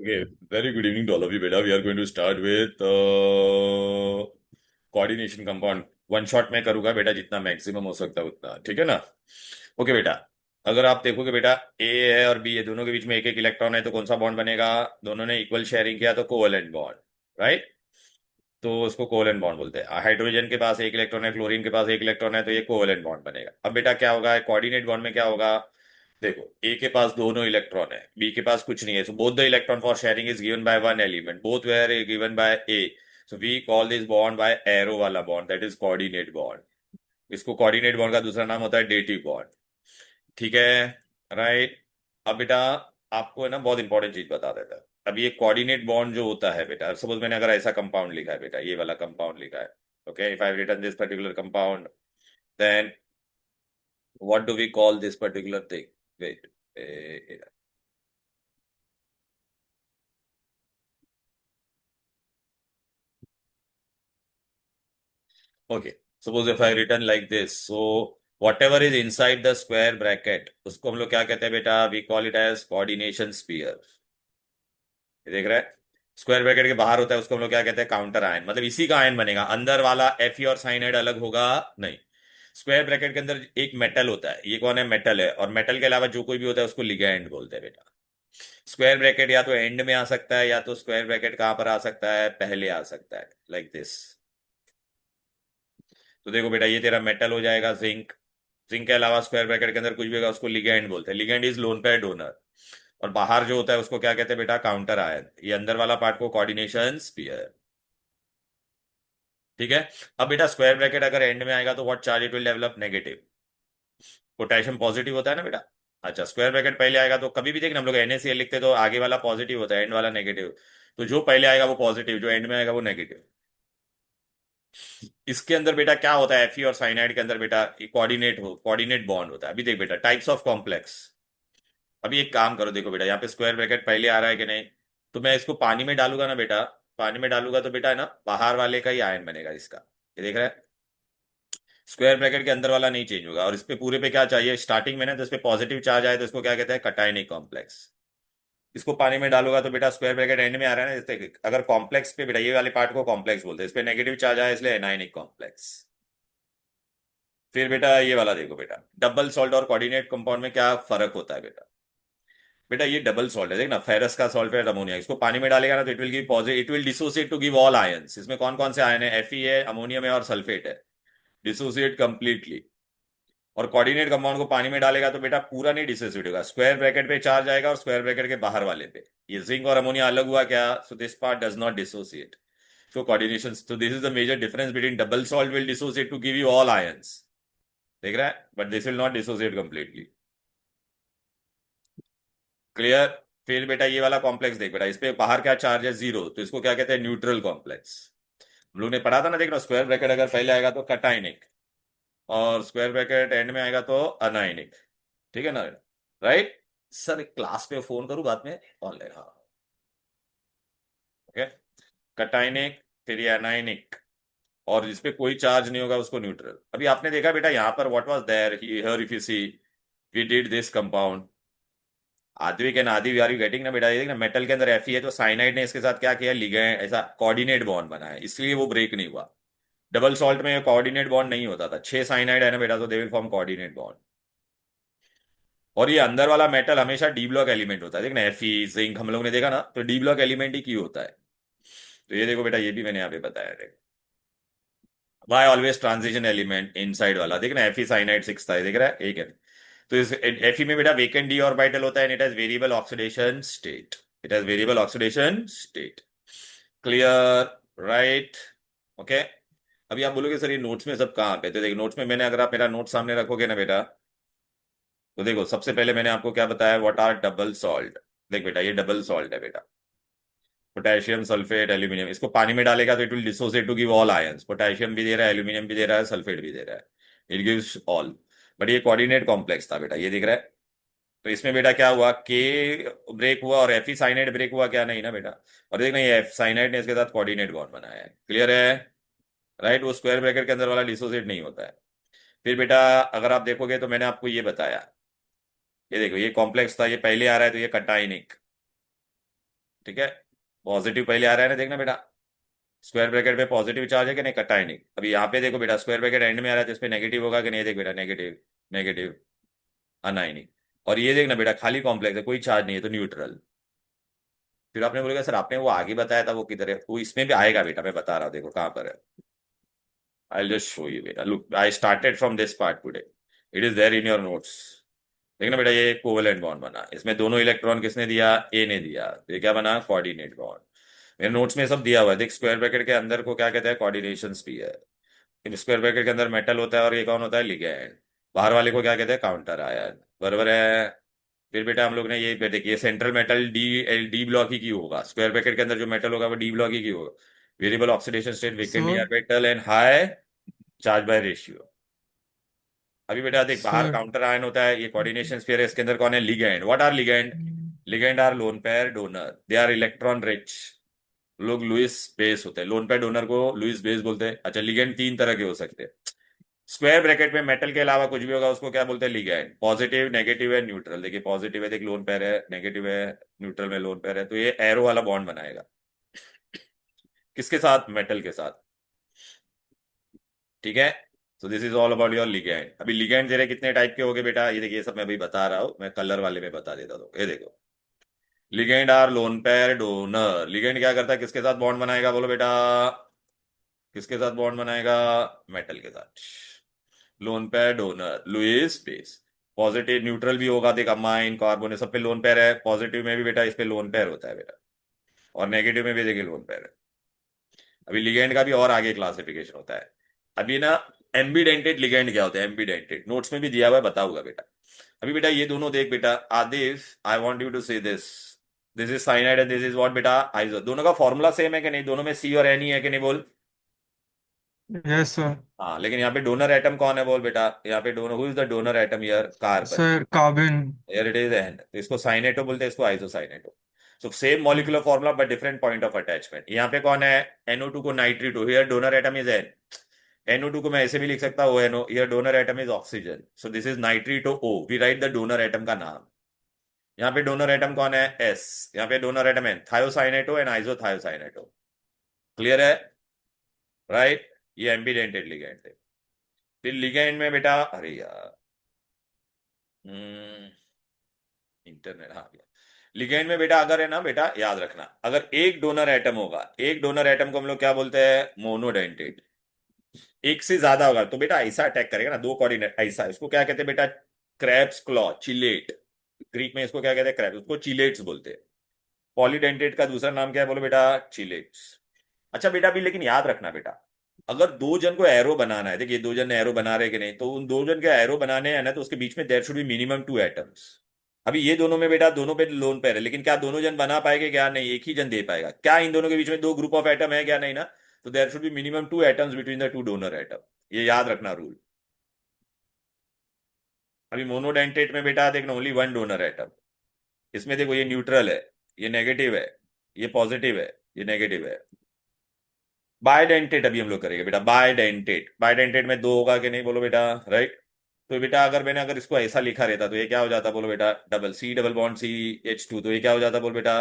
Okay, very good evening to all of you, beta. We are going to start with coordination compound. One shot में करूंगा बेटा, जितना maximum हो सकता है उतना, ठीक है ना। ओके बेटा, अगर आप देखोगे बेटा, ए है और बी है, दोनों के बीच में एक एक इलेक्ट्रॉन है, तो कौन सा बॉन्ड बनेगा? दोनों ने इक्वल शेयरिंग किया तो कोवेलेंट बॉन्ड, राइट। तो उसको कोवेलेंट बॉन्ड बोलते हैं। हाइड्रोजन के पास एक इलेक्ट्रॉन है, क्लोरीन के पास एक इलेक्ट्रॉन है, तो ये कोवेलेंट बॉन्ड बनेगा। अब बेटा क्या होगा कोऑर्डिनेट बॉन्ड में? क्या होगा? देखो, ए के पास दोनों इलेक्ट्रॉन है, बी के पास कुछ नहीं है, so both the electron for sharing is given by one element, both were given by A. So we call this bond by arrow वाला bond, that is coordinate bond. इसको कोऑर्डिनेट बॉन्ड का दूसरा नाम होता है डेटिव बॉन्ड, ठीक है, right. अब बेटा आपको है ना बहुत इंपॉर्टेंट चीज बता देता है। अब ये कोऑर्डिनेट बॉन्ड जो होता है बेटा, सपोज मैंने अगर ऐसा कंपाउंड लिखा है बेटा, ये वाला कंपाउंड लिखा है, okay, if I written this particular compound, then what do we call this particular thing? Wait, okay, suppose if I return like this, so whatever is inside the square bracket, उसको हम लोग क्या कहते हैं बेटा? We call it as coordination sphere. ये देख रहे हैं, स्क्वायर ब्रैकेट के बाहर होता है, उसको हम लोग क्या कहते हैं? Counter ion. मतलब इसी का आयन बनेगा, अंदर वाला Fe और साइनाइड अलग होगा नहीं। स्क्वायर ब्रैकेट के अंदर एक मेटल होता है, ये कौन है? मेटल है। और मेटल के अलावा जो कोई भी होता है उसको लिगैंड बोलते हैं बेटा। स्क्वायर ब्रैकेट या तो एंड में आ सकता है, या तो स्क्वायर ब्रैकेट कहां पर आ सकता है? पहले आ सकता है, लाइक दिस। तो देखो बेटा, ये तेरा मेटल हो जाएगा जिंक। जिंक के अलावा स्क्वायर ब्रैकेट के अंदर कुछ भी होगा उसको लिगैंड बोलते हैं। Ligand is loan pair donor. और बाहर जो होता है उसको क्या कहते हैं बेटा? Counter ion. ये अंदर वाला पार्ट को कोऑर्डिनेशन स्फीयर, ठीक है। अब बेटा स्क्वायर ब्रैकेट अगर एंड में आएगा तो what charge it will develop? Negative. Potassium positive होता है ना बेटा। अच्छा, स्क्वायर ब्रैकेट पहले आएगा तो कभी भी देखना, हम लोग NaCl लिखते हैं तो आगे वाला पॉजिटिव होता है, एंड वाला नेगेटिव। तो जो पहले आएगा वो पॉजिटिव, जो एंड में आएगा वो नेगेटिव। इसके अंदर बेटा क्या होता है? Fe और साइनाइड के अंदर बेटा कोऑर्डिनेट बॉन्ड होता है। अभी देख बेटा, टाइप्स ऑफ कॉम्प्लेक्स। अभी एक काम करो, देखो बेटा, यहाँ पे स्क्वायर ब्रैकेट पहले आ रहा है कि नहीं? तो मैं इसको पानी में डालूंगा ना बेटा, पानी में डालूंगा तो बेटा है ना, बाहर वाले का ही आयन बनेगा इसका। ये देख रहा है, स्क्वायर ब्रैकेट के अंदर वाला नहीं चेंज होगा। और इस पे पूरे पे क्या चाहिए स्टार्टिंग में ना? तो इस पे पॉजिटिव चार्ज आए तो इसको क्या कहते हैं? Cationic complex. इसको पानी में डालूंगा तो बेटा स्क्वायर ब्रैकेट एंड में आ रहा है ना, जैसे अगर कॉम्प्लेक्स पे बेटा, ये वाले पार्ट को कॉम्प्लेक्स बोलते हैं, इस पे नेगेटिव चार्ज आया इसलिए एनायनिक कॉम्प्लेक्स। फिर बेटा ये वाला देखो बेटा, डबल सॉल्ट और कोऑर्डिनेट कंपाउंड में क्या फर्क होता है बेटा? बेटा ये डबल सॉल्ट है, देखना, फेरस का सॉल्ट है, अमोनिया, इसको पानी में डालेगा ना तो it will give positive, it will dissociate to give all ions. इसमें कौन कौन से आयन है? Fe है, अमोनियम है और सल्फेट है। Dissociate completely. और कोऑर्डिनेट कंपाउंड को पानी में डालेगा तो बेटा पूरा नहीं डिसोसिएट होगा, स्क्वायर ब्रैकेट पे चार्ज आएगा और स्क्वायर ब्रैकेट के बाहर वाले पे। ये जिंक और अमोनिया अलग हुआ क्या? So this part does not dissociate. So coordination, so this is the major difference between double salt will dissociate to give you all ions, देख रहा है, but this will not dissociate completely. Clear. फिर बेटा ये वाला complex देख बेटा, इस पे बाहर क्या चार्ज है? जीरो, तो इसको क्या कहते हैं? Neutral complex. हम लोग ने पढ़ा था ना, देखना, स्क्वायर ब्रैकेट अगर पहले आएगा तो कटाइनिक, और स्क्वायर ब्रैकेट एंड में आएगा तो अनाइनिक, ठीक है ना, राइट। सर क्लास पे फोन करूँ बाद में? ऑनलाइन, हाँ। ओके, कटाइनिक, फिर ये अनाइनिक, और जिसपे कोई चार्ज नहीं होगा उसको न्यूट्रल। अभी आपने देखा बेटा यहाँ पर what was there here, if you see, we did this compound आदि कैन आदि, आर यू गेटिंग ना बेटा? ये देखना, मेटल के अंदर Fe है तो साइनाइड ने इसके साथ क्या किया? लिगैंड, ऐसा कोऑर्डिनेट बॉन्ड बना है, इसलिए वो ब्रेक नहीं हुआ। डबल सॉल्ट में कोऑर्डिनेट बॉन्ड नहीं होता था, 6 साइनाइड है ना बेटा, तो they will form coordinate bond. और ये अंदर वाला मेटल हमेशा डी ब्लॉक एलिमेंट होता है, देखना, Fe जिंक हम लोग ने देखा ना, तो डी ब्लॉक एलिमेंट ही क्यों होता है? तो ये देखो बेटा, ये भी मैंने यहाँ पे बताया, देखो, why always transition element inside वाला, देखना, Fe साइनाइड 6 था, ये देख रहा है, एक है। तो इस Fe में बेटा वेकेंट डी ऑर्बिटल होता है, and it has variable oxidation state, it has variable oxidation state. Clear, right, okay. अभी आप बोलोगे सर ये नोट्स में सब कहाँ पे? तो देखो, नोट्स में मैंने, अगर आप मेरा नोट सामने रखोगे ना बेटा, तो देखो सबसे पहले मैंने आपको क्या बताया? What are double salt? देख बेटा, ये डबल सॉल्ट है बेटा, पोटेशियम सल्फेट एल्यूमिनियम, इसको पानी में डालेगा तो it will dissociate to give all ions, potassium भी दे रहा है, एल्यूमिनियम भी दे रहा है, सल्फेट भी दे रहा है, इट गिव्स ऑल। बट ये कोऑर्डिनेट कॉम्प्लेक्स था बेटा, ये दिख रहा है। तो इसमें बेटा क्या हुआ? के ब्रेक हुआ और Fe साइनाइड ब्रेक हुआ क्या? नहीं ना बेटा। और देखना, ये F साइनाइड ने इसके साथ कोऑर्डिनेट बॉन्ड बनाया है, क्लियर है, राइट। वो स्क्वायर ब्रैकेट के अंदर वाला डिसोसिएट नहीं होता है। फिर बेटा अगर आप देखोगे तो मैंने आपको ये बताया, ये देखो, ये कॉम्प्लेक्स था, ये पहले आ रहा है तो ये कटाइनिक, ठीक है, पॉजिटिव पहले आ रहा है ना, देखना बेटा, स्क्वायर ब्रैकेट पे पॉजिटिव चार्ज है कि नहीं, कटा है नहीं। अभी यहाँ पे देखो बेटा, स्क्वायर ब्रैकेट एंड में आ रहा है तो इस पे नेगेटिव होगा कि नहीं, देख बेटा, नेगेटिव, नेगेटिव, अनाइनिक। और ये देखना बेटा, खाली कॉम्प्लेक्स है, कोई चार्ज नहीं है, तो न्यूट्रल। फिर आपने बोलेगा सर आपने वो आगे बताया था, वो किधर है, वो इसमें भी आएगा बेटा, मैं बता रहा हूँ, देखो कहाँ पर है। आई जस्ट शो यू बेटा, look I started from this part today, it is there in your notes. देखना बेटा, ये कोवेलेंट बॉन्ड बना, इसमें दोनों इलेक्ट्रॉन किसने दिया, ए ने दिया, तो ये क्या बना, कोऑर्डिनेट बॉन्ड। मेरे नोट्स में सब दिया हुआ है, देख स्क्वायर ब्रैकेट के अंदर को क्या कहते हैं, कोऑर्डिनेशन भी है। इन स्क्वायर ब्रैकेट के अंदर मेटल होता है, और ये कौन होता है, लिगैंड। बाहर वाले को क्या कहते हैं, काउंटर आयन, बराबर है। फिर बेटा हम लोग ने ये देखिए, सेंट्रल मेटल डी ब्लॉक ही क्यों होगा, स्क्वायर ब्रैकेट के अंदर जो मेटल होगा वो डी ब्लॉक ही क्यों होगा, variable oxidation state, weekend D sir orbital and high charge by ratio. अभी बेटा देख, बाहर सर काउंटर आयन होता है, ये कोऑर्डिनेशन स्फीयर है, इसके अंदर कौन है, ligand. What are ligand, ligand are lone pair donor, they are electron rich. लोग लुइस बेस होते हैं, लोन पेयर डोनर को लुइस बेस बोलते हैं। अच्छा, लिगैंड तीन तरह के हो सकते हैं, स्क्वायर ब्रैकेट में मेटल के अलावा कुछ भी होगा उसको क्या बोलते हैं, लिगैंड। पॉजिटिव, नेगेटिव है, न्यूट्रल। देखिए पॉजिटिव है, देख लोन पेयर है, नेगेटिव है, न्यूट्रल में लोन पेयर है, तो ये एरो वाला बॉन्ड बनाएगा, किसके साथ, मेटल के साथ। ठीक है, सो this is all about your ligand. अभी लिगैंड तेरे कितने टाइप के हो गए बेटा, ये देखिए, ये सब मैं अभी बता रहा हूँ, मैं कलर वाले में बता देता हूँ, ये देखो। Ligand are lone pair donor, ligand क्या करता है, किसके साथ बॉन्ड बनाएगा, बोलो बेटा, किसके साथ बॉन्ड बनाएगा, मेटल के साथ। Lone pair donor, Lewis base. Positive neutral भी होगा, देख अमाइन कार्बन ये सब पे लोन पेयर है, पॉजिटिव में भी बेटा इस पे लोन पेयर होता है बेटा, और नेगेटिव में भी देखिए लोन पेयर है। अभी लिगेंड का भी और आगे क्लासिफिकेशन होता है। अभी ना, एम्बीडेंटेड लिगेंड क्या होता है, एम्बीडेंटेड नोट्स में भी दिया हुआ है, बताऊंगा बेटा। अभी बेटा ये दोनों देख बेटा, आदिफ आई वांट यू टू से this, this is cyanide and this is what बेटा, आइजो। दोनों का फॉर्मूला सेम है कि नहीं, दोनों में सी और एन ही है कि नहीं, बोल। Yes sir. हाँ, लेकिन यहाँ पे डोनर एटम कौन है, बोल बेटा, यहाँ पे donor, who is the donor atom here, carbon. Sir carbon. Here it is N, तो इसको साइनेटो बोलते हैं, इसको isocyanato. So same molecular formula but different point of attachment. यहाँ पे कौन है, NO2 को nitrato, here donor atom is N। NO2 को मैं ऐसे भी लिख सकता हूँ ONO, here donor atom is oxygen, so this is nitrato O, we write the donor atom का नाम। यहाँ पे डोनर एटम कौन है, S। यहाँ पे डोनर एटम है थायोसाइनेटो एंड आइसोथायोसाइनेटो। क्लियर है, राइट। ये एम्बीडेंटेड लिगैंड थे। फिर लिगैंड में बेटा, अरे यार, इंटरनेट, हाँ, लिगेंड में बेटा अगर है ना बेटा, याद रखना, अगर एक डोनर एटम होगा, एक डोनर एटम को हम लोग क्या बोलते हैं, मोनोडेंटेट। एक से ज्यादा होगा तो बेटा ऐसा अटैक करेगा ना, दो कोऑर्डिनेट ऐसा, इसको क्या कहते हैं बेटा, क्रैब्स क्लॉ, चिलेट। ग्रीक में इसको क्या कहते हैं, क्रैब्स, उसको चिलेट्स बोलते हैं। पॉलीडेंटेट का दूसरा नाम क्या है, बोलो बेटा, चिलेट्स। अच्छा बेटा, भी लेकिन याद रखना बेटा, अगर दो जन को एरो बनाना है, देखिए दो जन एरो बना रहे कि नहीं, तो उन दो जन के एरो बनाने हैं ना, तो उसके बीच में there should be minimum two atoms. अभी ये दोनों में बेटा, दोनों पे लोन पेयर है, लेकिन क्या दोनों जन बना पाएंगे, क्या नहीं, एक ही जन दे पाएगा क्या, इन दोनों के बीच में दो ग्रुप ऑफ एटम है क्या, नहीं ना, तो there should be minimum two atoms between the two donor atom, ये याद रखना रूल। अभी मोनोडेंटेट में बेटा देखना, ओनली वन डोनर एटम। इसमें देखो, ये न्यूट्रल है, ये नेगेटिव है, ये पॉजिटिव है, ये नेगेटिव है। बायडेंटेट अभी हम लोग करेंगे बेटा, बायडेंटेट, बायडेंटेट में दो होगा कि नहीं, बोलो बेटा, राइट। तो बेटा अगर मैंने अगर इसको ऐसा लिखा रहता तो ये क्या हो जाता, बोलो बेटा, double C double bond CH2, तो ये क्या हो जाता, बोल बेटा,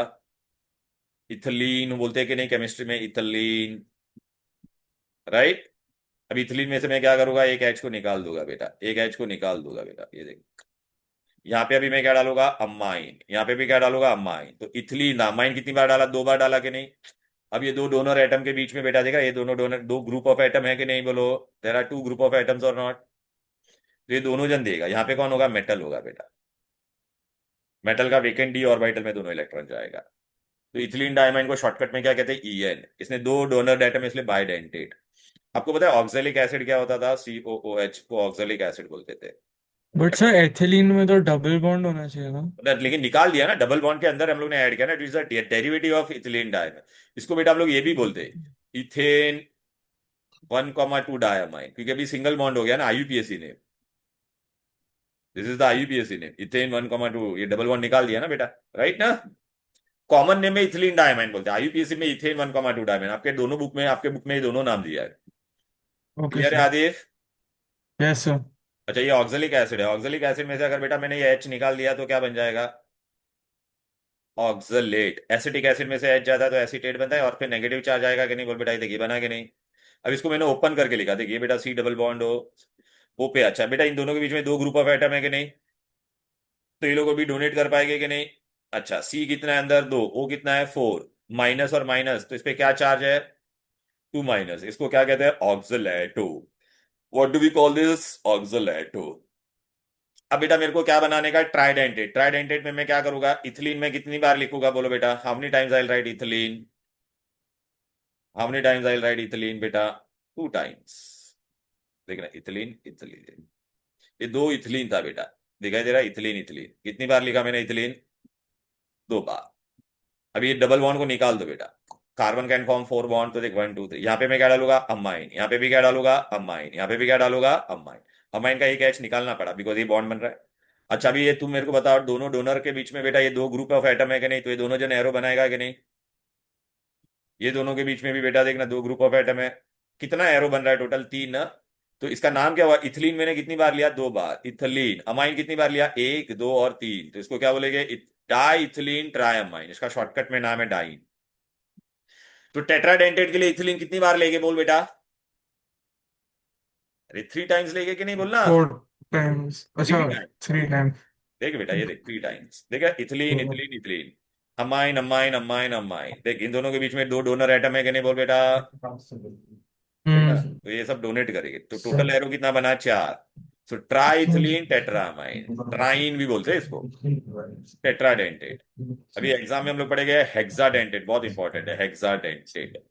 इथिलीन बोलते हैं कि नहीं केमिस्ट्री में, इथिलीन, राइट। अब इथिलीन में से मैं क्या करूंगा, एक एच को निकाल दूंगा बेटा, एक एच को निकाल दूंगा बेटा, ये देख। यहाँ पे अभी मैं क्या डालूंगा, अमाइन, यहाँ पे भी क्या डालूंगा, अमाइन, तो इथिलीन अमाइन कितनी बार डाला, दो बार डाला कि नहीं। अब ये दो डोनर एटम के बीच में बेटा देखा, ये दोनों डोनर, दो ग्रुप ऑफ एटम है कि नहीं, बोलो, there are two group of atoms और नॉट। तो ये दोनों जन देगा, यहाँ पे कौन होगा, मेटल होगा बेटा, मेटल का वेकेंट डी ऑर्बिटल में दोनों इलेक्ट्रॉन जाएगा। तो इथिलीन डायमाइन को शॉर्टकट में क्या कहते हैं, EN, इसने दो डोनर एटम इसलिए बायडेंटेट। आपको पता है ऑक्जेलिक एसिड क्या होता था, COOH को ऑक्जेलिक एसिड बोलते थे। बट सर एथिलीन में तो डबल बॉन्ड होना चाहिए ना। लेकिन निकाल दिया ना, डबल बॉन्ड के अंदर हम लोग ने ऐड किया ना, it is a derivative of ethylene diamine. इसको बेटा हम लोग ये भी बोलते हैं, इथेन 1,2 डायमाइन, क्योंकि अभी सिंगल बॉन्ड हो गया ना, IUPAC ने, दिस इज द IUPAC ने, इथेन 1,2, ये डबल बॉन्ड निकाल दिया ना बेटा, राइट ना। कॉमन नेम में इथिलीन डायमाइन बोलते हैं, IUPAC में इथेन 1,2 डायमाइन, आपके दोनों बुक में, आपके बुक में ये दोनों नाम दिया है। ओके क्लियर है सर। आदिफ। Yes sir. अच्छा, ये ऑक्जेलिक एसिड है, ऑक्जेलिक एसिड में से अगर बेटा मैंने ये H निकाल दिया तो क्या बन जाएगा, ऑक्सलेट, एसिटिक एसिड में से एच जाता है तो एसीटेट बनता है, और फिर नेगेटिव चार्ज आएगा कि नहीं बोल बेटा, ये देखिए बना कि नहीं। अब इसको मैंने ओपन करके लिखा, देखिए बेटा सी डबल बॉन्ड ओ पे। अच्छा बेटा इन दोनों के बीच में दो ग्रुप ऑफ एटम है कि नहीं, तो ये लोग अभी डोनेट कर पाएंगे कि नहीं। अच्छा सी कितना है अंदर, दो, ओ कितना है, फोर, माइनस और माइनस, तो इस पे क्या चार्ज है, टू माइनस, इसको क्या कहते हैं, oxalato. What do we call this, oxalato. अब बेटा मेरे को क्या बनाने का, ट्राइडेंटेट। ट्राइडेंटेट में मैं क्या करूंगा, इथिलीन में कितनी बार लिखूंगा बोलो बेटा, how many times I right ethylene, how many times I right ethylene बेटा, टू टाइम्स। देखना इथिलीन इथिलीन, ये दो इथिलीन था बेटा, दिखाई दे रहा है, इथिलीन इथिलीन, कितनी बार लिखा मैंने इथिलीन, दो बार। अभी ये डबल बॉन्ड को निकाल दो बेटा, carbon can form four bond, तो देख वन टू थ्री, यहाँ पे मैं क्या डालूंगा, अमाइन, यहाँ पे भी क्या डालूंगा, अमाइन, यहाँ पे भी क्या डालूंगा, अमाइन। अमाइन का एक एच निकालना पड़ा बिकॉज ये बॉन्ड बन रहा है। अच्छा अभी ये तुम मेरे को बताओ, दोनों डोनर के बीच में बेटा ये दो ग्रुप ऑफ एटम है कि नहीं, तो ये दोनों जन एरो बनाएगा कि नहीं, ये दोनों के बीच में भी बेटा देखना दो ग्रुप ऑफ एटम है, कितना एरो बन रहा है, टोटल तीन ना। तो इसका नाम क्या हुआ, इथिलीन मैंने कितनी बार लिया, दो बार, इथिलीन। अमाइन कितनी बार लिया, एक, दो और तीन, तो इसको क्या बोलेंगे, डाई इथिलीन ट्राई अमाइन, इसका शॉर्टकट में नाम है डाइन। तो टेट्राडेंटेट के लिए इथिलीन कितनी बार लेंगे बोल बेटा, अरे थ्री टाइम्स लेंगे कि नहीं बोलना, 4 टाइम्स, थ्री अच्छा। टाइम्स। 3 टाइम्स। देख बेटा ये देख, थ्री टाइम्स, देखा, ethylene ethylene ethylene, amine amine amine amine, देख इन दोनों के बीच में दो डोनर एटम है कि नहीं बोल बेटा, देखा, हम्म। तो ये सब डोनेट करेंगे, तो टोटल एरो कितना बना, चार। सो ट्राइथिलीन टेट्रामाइन, ट्राइन भी बोलते हैं इसको, टेट्राडेंटेट। अभी एग्जाम में हम लोग पढ़ेंगे हेक्साडेंटेट, बहुत इंपॉर्टेंट है हेक्साडेंटेट।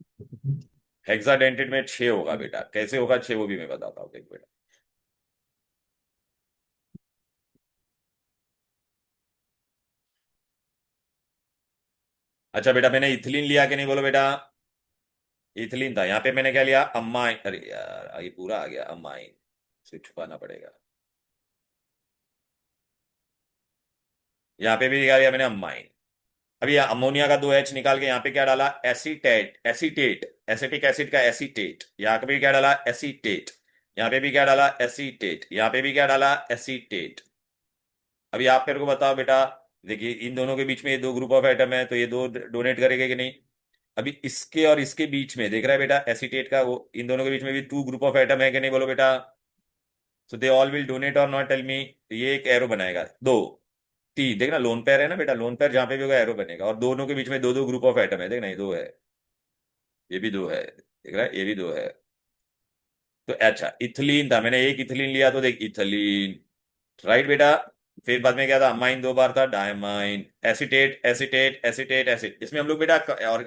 हेक्साडेंटेट में छह होगा बेटा, कैसे होगा छह वो भी मैं बताता हूँ, देख बेटा। अच्छा बेटा मैंने इथिलीन लिया कि नहीं बोलो बेटा, इथिलीन था, यहाँ पे मैंने क्या लिया, अमाइन, अरे यार ये पूरा आ गया अमाइन, इसे छुपाना पड़ेगा, यहाँ पे भी क्या लिया मैंने, अमाइन। अभी अमोनिया का दो एच निकाल के यहाँ पे क्या डाला, एसीटेट, एसीटेट, एसिटिक एसिड का एसीटेट, यहाँ पे भी क्या डाला, एसीटेट, यहाँ पे भी क्या डाला, एसीटेट, यहाँ पे भी क्या डाला, एसीटेट। अभी आप मेरे को बताओ बेटा, देखिए इन दोनों के बीच में ये दो ग्रुप ऑफ एटम है, तो ये दो डोनेट करेंगे कि नहीं। अभी इसके और इसके बीच में देख रहा है बेटा, एसीटेट का वो, इन दोनों के बीच में भी टू ग्रुप ऑफ एटम है कि नहीं बोलो बेटा, सो दे ऑल विल डोनेट और नॉट टेल मी, ये एक एरो बनाएगा, दो, तीन, देखना लोन पेयर है ना बेटा, लोन पेयर जहां पे भी होगा एरो बनेगा, और दोनों के बीच में दो दो ग्रुप ऑफ एटम है, देखना ये दो है, ये भी दो है, देख रहा है ये भी दो है। तो अच्छा इथिलीन था, मैंने एक इथिलीन लिया, तो देख इथिलीन, राइट बेटा। फिर बाद में क्या था, अमाइन दो बार था, diamine, acetate acetate acetate acid, इसमें हम लोग बेटा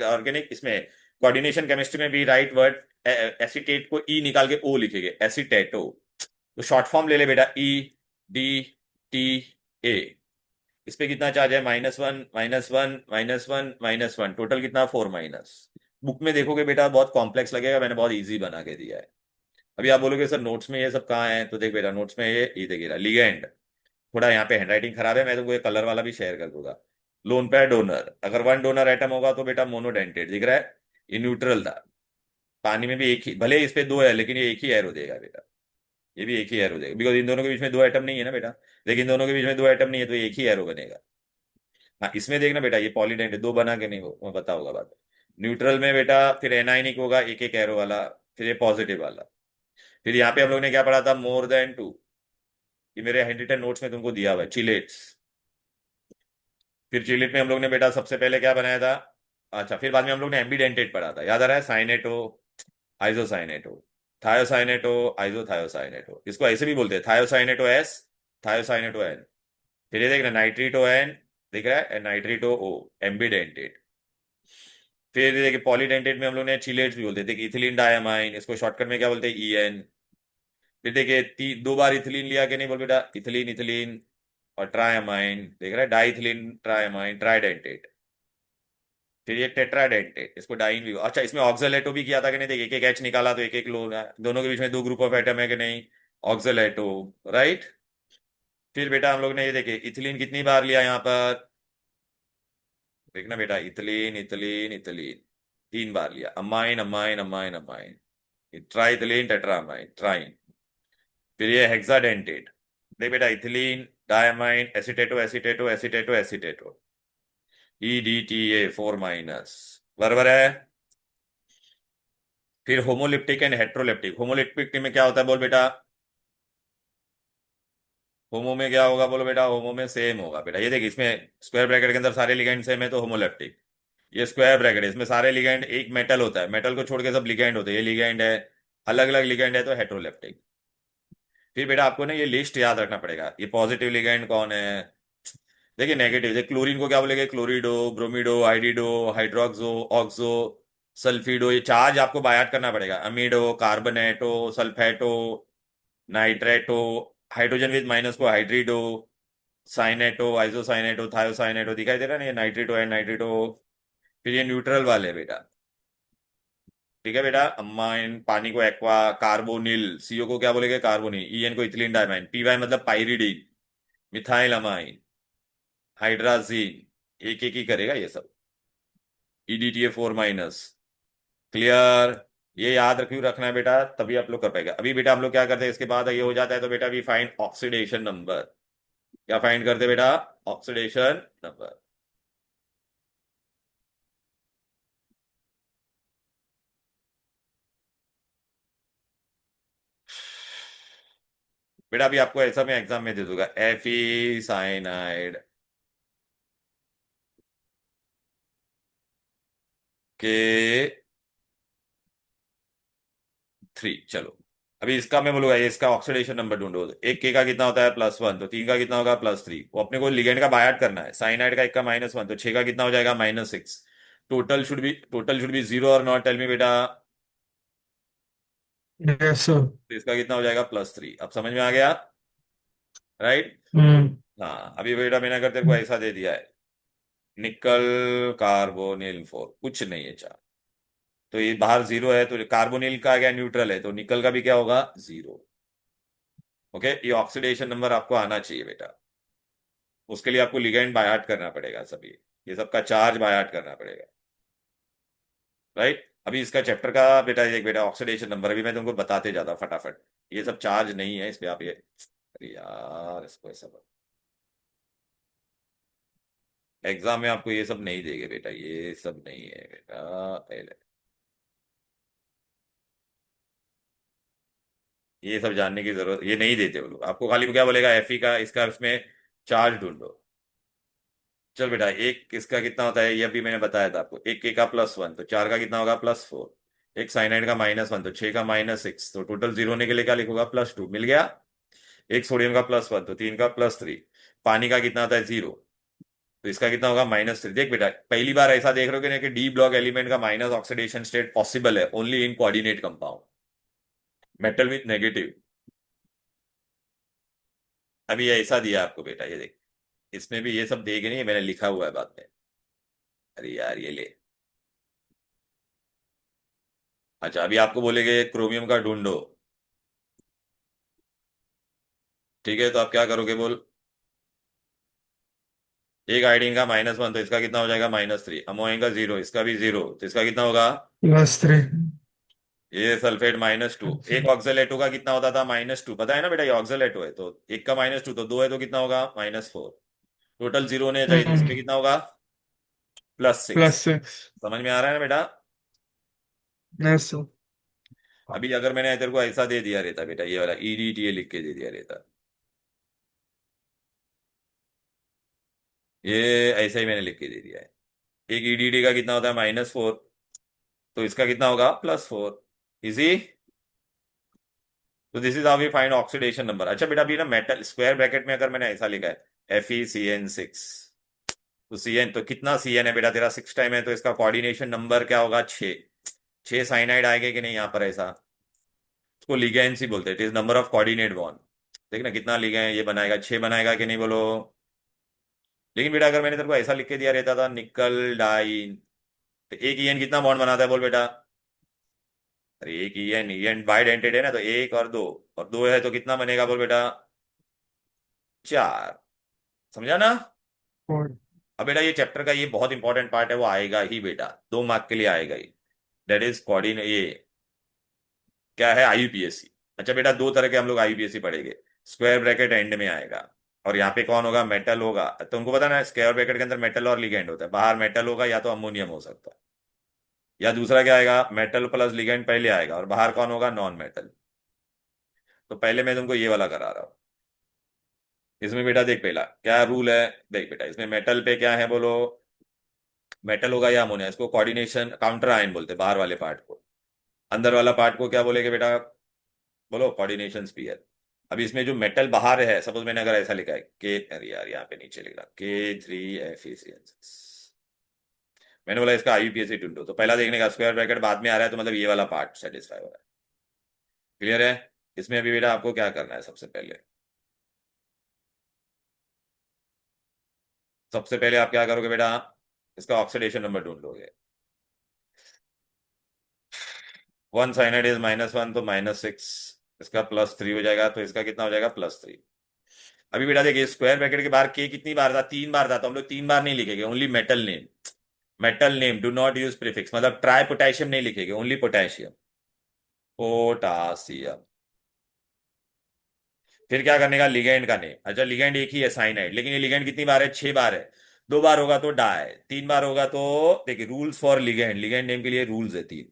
ऑर्गेनिक, इसमें कोऑर्डिनेशन केमिस्ट्री में भी राइट वर्ड, एसीटेट को ई निकाल के ओ लिखेंगे, एसीटेटो। तो शॉर्ट फॉर्म ले ले बेटा, ई डी टी ए। इस पे कितना चार्ज है, minus one minus one minus one minus one, total कितना, फोर माइनस। बुक में देखोगे बेटा बहुत कॉम्प्लेक्स लगेगा, मैंने बहुत इजी बना के दिया है। अभी आप बोलोगे सर नोट्स में ये सब कहाँ है, तो देख बेटा नोट्स में ये देखिएगा, लिगेंड, थोड़ा यहाँ पे हैंडराइटिंग खराब है, मैं तुमको ये कलर वाला भी शेयर कर दूंगा। लोन पेयर डोनर, अगर वन डोनर एटम होगा तो बेटा मोनोडेंटेट, दिख रहा है, ये न्यूट्रल था, पानी में भी एक ही, भले इस पे दो है लेकिन ये एक ही एरो देगा बेटा, ये भी एक ही एरो देगा, बिकॉज इन दोनों के बीच में दो एटम नहीं है ना बेटा, लेकिन इन दोनों के बीच में दो एटम नहीं है तो ये एक ही एरो बनेगा। हाँ इसमें देखना बेटा ये पॉलीडेंट दो बना के नहीं हो, मैं बता होगा बात। न्यूट्रल में बेटा फिर एनाइनिक होगा एक एक एरो वाला, फिर ये पॉजिटिव वाला। फिर यहाँ पे हम लोग ने क्या पढ़ा था, मोर देन टू, ये मेरे हैंडरिटन नोट्स में तुमको दिया हुआ है, चिलेट्स। फिर चिलेट में हम लोग ने बेटा सबसे पहले क्या बनाया था, अच्छा फिर बाद में हम लोग ने एम्बीडेंटेट पढ़ा था, याद आ रहा है, साइनेटो, आइसोसाइनेटो, थायोसाइनेटो, आइसोथायोसाइनेटो, इसको ऐसे भी बोलते हैं, थायोसाइनेटो एस, थायोसाइनेटो एन। फिर ये देखना नाइट्रीटो एन, दिख रहा है, नाइट्रीटो ओ, एम्बीडेंटेट। फिर देखिए पॉलीडेंटेट में हम लोग ने चिलेट्स भी बोलते थे, इथिलीन डायमाइन, इसको शॉर्टकट में क्या बोलते हैं, ई एन। फिर देखिए दो बार इथिलीन लिया कि नहीं बोल बेटा, इथिलीन इथिलीन, और ट्रायमाइन, देख रहा है, डाइथिलीन ट्रायमाइन, ट्राइडेंटेट। फिर ये टेट्राडेंटेट, इसको डाइन भी, अच्छा इसमें ऑक्सलेटो भी किया था कि नहीं, देखिए एक एक एच निकाला तो एक एक लोन है, दोनों के बीच में दो ग्रुप ऑफ एटम है कि नहीं, ऑक्सलेटो, राइट। फिर बेटा हम लोग ने ये देखिए इथिलीन कितनी बार लिया यहाँ पर, देखना बेटा, इथिलीन इथिलीन इथिलीन, तीन बार लिया, अमाइन अमाइन अमाइन अमाइन, ट्राइथिलीन टेट्रामाइन, ट्राइन। फिर ये हेक्साडेंटेट, देख बेटा इथिलीन डायमाइन एसीटेटो एसीटेटो एसीटेटो एसीटेटो। EDTA 4 माइनस, बराबर है। फिर होमोलिप्टिक एंड हेट्रोलिप्टिक। होमोलिप्टिक में क्या होता है बोल बेटा? होमो में क्या होगा बोलो बेटा? होमो में सेम होगा बेटा। ये देख, इसमें स्क्वायर ब्रैकेट के अंदर सारे लिगेंड सेम है तो होमोलिप्टिक। ये स्क्वायर ब्रैकेट है, इसमें सारे लिगेंड, एक मेटल होता है, मेटल को छोड़ के सब लिगेंड होते हैं, ये लिगेंड है, अलग अलग लिगेंड है तो हेट्रोलिप्टिक। फिर बेटा आपको ना ये लिस्ट याद रखना पड़ेगा, ये पॉजिटिव लिगेंड कौन है। देखिए नेगेटिव, देखिए क्लोरीन को क्या बोलेंगे? क्लोरिडो, ब्रोमिडो, आइडिडो, हाइड्रोक्सो, ऑक्सो, सल्फिडो। ये चार्ज आपको बायात करना पड़ेगा। अमीडो, कार्बोनेटो, सल्फेटो, नाइट्रेटो, हाइड्रोजन विद माइनस को हाइड्रिडो, साइनेटो, आइसोसाइनेटो, थायोसाइनेटो, दिखाई दे रहा है ना, ये नाइट्रेटो है, नाइट्रेटो। फिर ये न्यूट्रल वाले बेटा, ठीक है बेटा। अमाइन, पानी को एक्वा, कार्बोनिल, सीओ को क्या बोलेंगे? कार्बोनिल, ईएन को इथिलीन डायमाइन, पीवाई मतलब पाइरिडीन, मिथाइल अमाइन, हाइड्राजीन, एक एक ही करेगा ये सब। EDTA 4 minus, clear? ये याद क्यों रखना है बेटा? तभी आप लोग कर पाएगा। अभी बेटा हम लोग क्या करते हैं, इसके बाद ये हो जाता है तो बेटा वी फाइंड ऑक्सीडेशन नंबर। क्या फाइंड करते हैं बेटा? Oxidation number. बेटा अभी आपको ऐसा मैं एग्जाम में दे दूंगा, Fe साइनाइड के 3, चलो। अभी इसका मैं बोलूंगा, ये इसका ऑक्सीडेशन नंबर ढूंढो। एक के का कितना होता है? +1, तो तीन का कितना होगा? +3। वो अपने को लिगेंड का बायट करना है। साइनाइड का एक का -1, तो छह का कितना हो जाएगा? -6। टोटल शुड बी 0 और नॉट, टेल मी बेटा। Yes sir. तो इसका कितना हो जाएगा? +3। अब समझ में आ गया? राइट। हम्म। हाँ अभी बेटा मैंने अगर तेरे को ऐसा दे दिया है, निकल कार्बोनिल 4, कुछ नहीं है चार, तो ये बाहर 0 है, तो कार्बोनिल का क्या? न्यूट्रल है, तो निकल का भी क्या होगा? 0। ओके, ये ऑक्सीडेशन नंबर आपको आना चाहिए बेटा। उसके लिए आपको लिगेंड बाय करना पड़ेगा सभी, ये सबका चार्ज बाय करना पड़ेगा। राइट। अभी इसका चैप्टर का बेटा एक बेटा ऑक्सीडेशन नंबर, अभी मैं तुमको बताते जाता फटाफट। ये सब चार्ज नहीं है इस पे, आप ये, अरे यार इसको ऐसा, एग्जाम में आपको ये सब नहीं देंगे बेटा, ये सब नहीं है बेटा। पहले ये सब जानने की जरूरत, ये नहीं देते वो लोग आपको, खाली क्या बोलेगा? Fe का, इसका उसमें चार्ज ढूंढो। चल बेटा, एक इसका कितना होता है ये अभी मैंने बताया था आपको। एक के का +1, तो चार का कितना होगा? +4। एक साइनाइड का -1, तो छह का -6, तो टोटल 0 होने के लिए क्या लिखूंगा? +2, मिल गया। एक सोडियम का +1, तो तीन का +3। पानी का कितना होता है? 0, तो इसका कितना होगा? -3। देख बेटा, पहली बार ऐसा देख रहे हो कि नहीं कि डी ब्लॉक एलिमेंट का माइनस ऑक्सीडेशन स्टेट पॉसिबल है only in coordinate compound, metal with negative. अभी ऐसा दिया आपको बेटा, ये देख, इसमें भी ये सब देख नहीं, मैंने लिखा हुआ है बाद में। अरे यार ये ले। अच्छा अभी आपको बोलेंगे क्रोमियम का ढूंढो, ठीक है, तो आप क्या करोगे बोल? एक आयोडीन का -1, तो इसका कितना हो जाएगा? -3। अमोनियम का 0, इसका भी 0, तो इसका कितना होगा? +3। ये सल्फेट -2। अच्छा। एक ऑक्सलेटो का कितना होता था? -2, पता है ना बेटा, ये ऑक्सलेटो है, तो एक का -2, तो दो है तो कितना होगा? -4। टोटल 0 होने चाहिए, तो हम्म। इसमें कितना होगा? +6। +6। समझ में आ रहा है ना बेटा? Yes sir. अभी अगर मैंने तेरे को ऐसा दे दिया रहता बेटा, ये वाला EDTA लिख के दे दिया रहता, ये ऐसा ही मैंने लिख के दे दिया है। एक EDTA का कितना होता है? -4, तो इसका कितना होगा? +4। इजी। तो this is how we find oxidation number. अच्छा बेटा अभी ना मेटल स्क्वायर ब्रैकेट में अगर मैंने ऐसा लिखा है FeCN6, तो CN तो कितना CN है बेटा तेरा? 6 टाइम है, तो इसका कोऑर्डिनेशन नंबर क्या होगा? 6। 6 साइनाइड आएंगे कि नहीं यहाँ पर? ऐसा इसको लिगेंड्स ही बोलते हैं, it is number of coordinate bond. देखना कितना लिगेंड ये बनाएगा, 6 बनाएगा कि नहीं बोलो? लेकिन बेटा अगर मैंने तेरे को ऐसा लिख के दिया रहता था निकल डाइन, तो एक ईएन कितना बॉन्ड बनाता है बोल बेटा? अरे एक ईएन, ईएन बाइडेंटेड है ना, तो एक और दो, और दो है तो कितना बनेगा बोल बेटा? 4। समझा ना? और अब बेटा ये चैप्टर का ये बहुत इंपॉर्टेंट पार्ट है, वो आएगा ही बेटा, 2 मार्क के लिए आएगा ही। दैट इज कोऑर्डिनेट, ये क्या है? IUPAC। अच्छा बेटा दो तरह के हम लोग IUPAC पढ़ेंगे, स्क्वायर ब्रैकेट एंड में आएगा। और यहाँ पे कौन होगा, मेटल होगा। तो उनको पता ना स्क्वायर ब्रैकेट के अंदर मेटल और लिगेंड होता है, बाहर मेटल होगा या तो अमोनियम हो सकता है, या दूसरा क्या आएगा, मेटल प्लस लिगेंड पहले आएगा और बाहर कौन होगा, नॉन मेटल। तो पहले मैं तुमको ये वाला करा रहा हूँ। इसमें बेटा देख पहला क्या रूल है, देख बेटा इसमें मेटल पे क्या है बोलो, मेटल होगा या अमोनिया, इसको कोऑर्डिनेशन काउंटर आयन बोलते हैं बाहर वाले पार्ट को। अंदर वाला पार्ट को क्या बोलेंगे बेटा, बोलो कोऑर्डिनेशन स्पीयर। अभी इसमें जो मेटल बाहर है, सपोज मैंने अगर ऐसा लिखा है के, अरे यार यहाँ पे नीचे लिख रहा K3FeCl6, मैंने बोला इसका IUPAC ढूंढो, तो पहला देखने का स्क्वायर ब्रैकेट बाद में आ रहा है, तो मतलब ये वाला पार्ट सेटिस्फाई हो रहा है। क्लियर है। इसमें अभी बेटा आपको क्या करना है, सबसे पहले आप क्या करोगे बेटा, इसका ऑक्सीडेशन नंबर ढूंढ लोगे। 1 साइनाइड इज -1, तो -6, इसका +3 हो जाएगा, तो इसका कितना हो जाएगा, +3। अभी बेटा देखिए स्क्वायर ब्रैकेट के बाहर के कितनी बार था, 3 बार था, तो हम लोग 3 बार नहीं लिखेंगे, only metal name. Metal name, do not use prefix, मतलब ट्राई पोटेशियम नहीं लिखेंगे, ओनली पोटेशियम, पोटासियम। फिर क्या करने का, लिगेंड का नेम। अच्छा लिगेंड एक ही है साइनाइड, लेकिन ये लिगेंड कितनी बार है, 6 बार है। 2 बार होगा तो डाई, 3 बार होगा तो, देखिए rules for ligand, ligand name के लिए रूल्स है 3।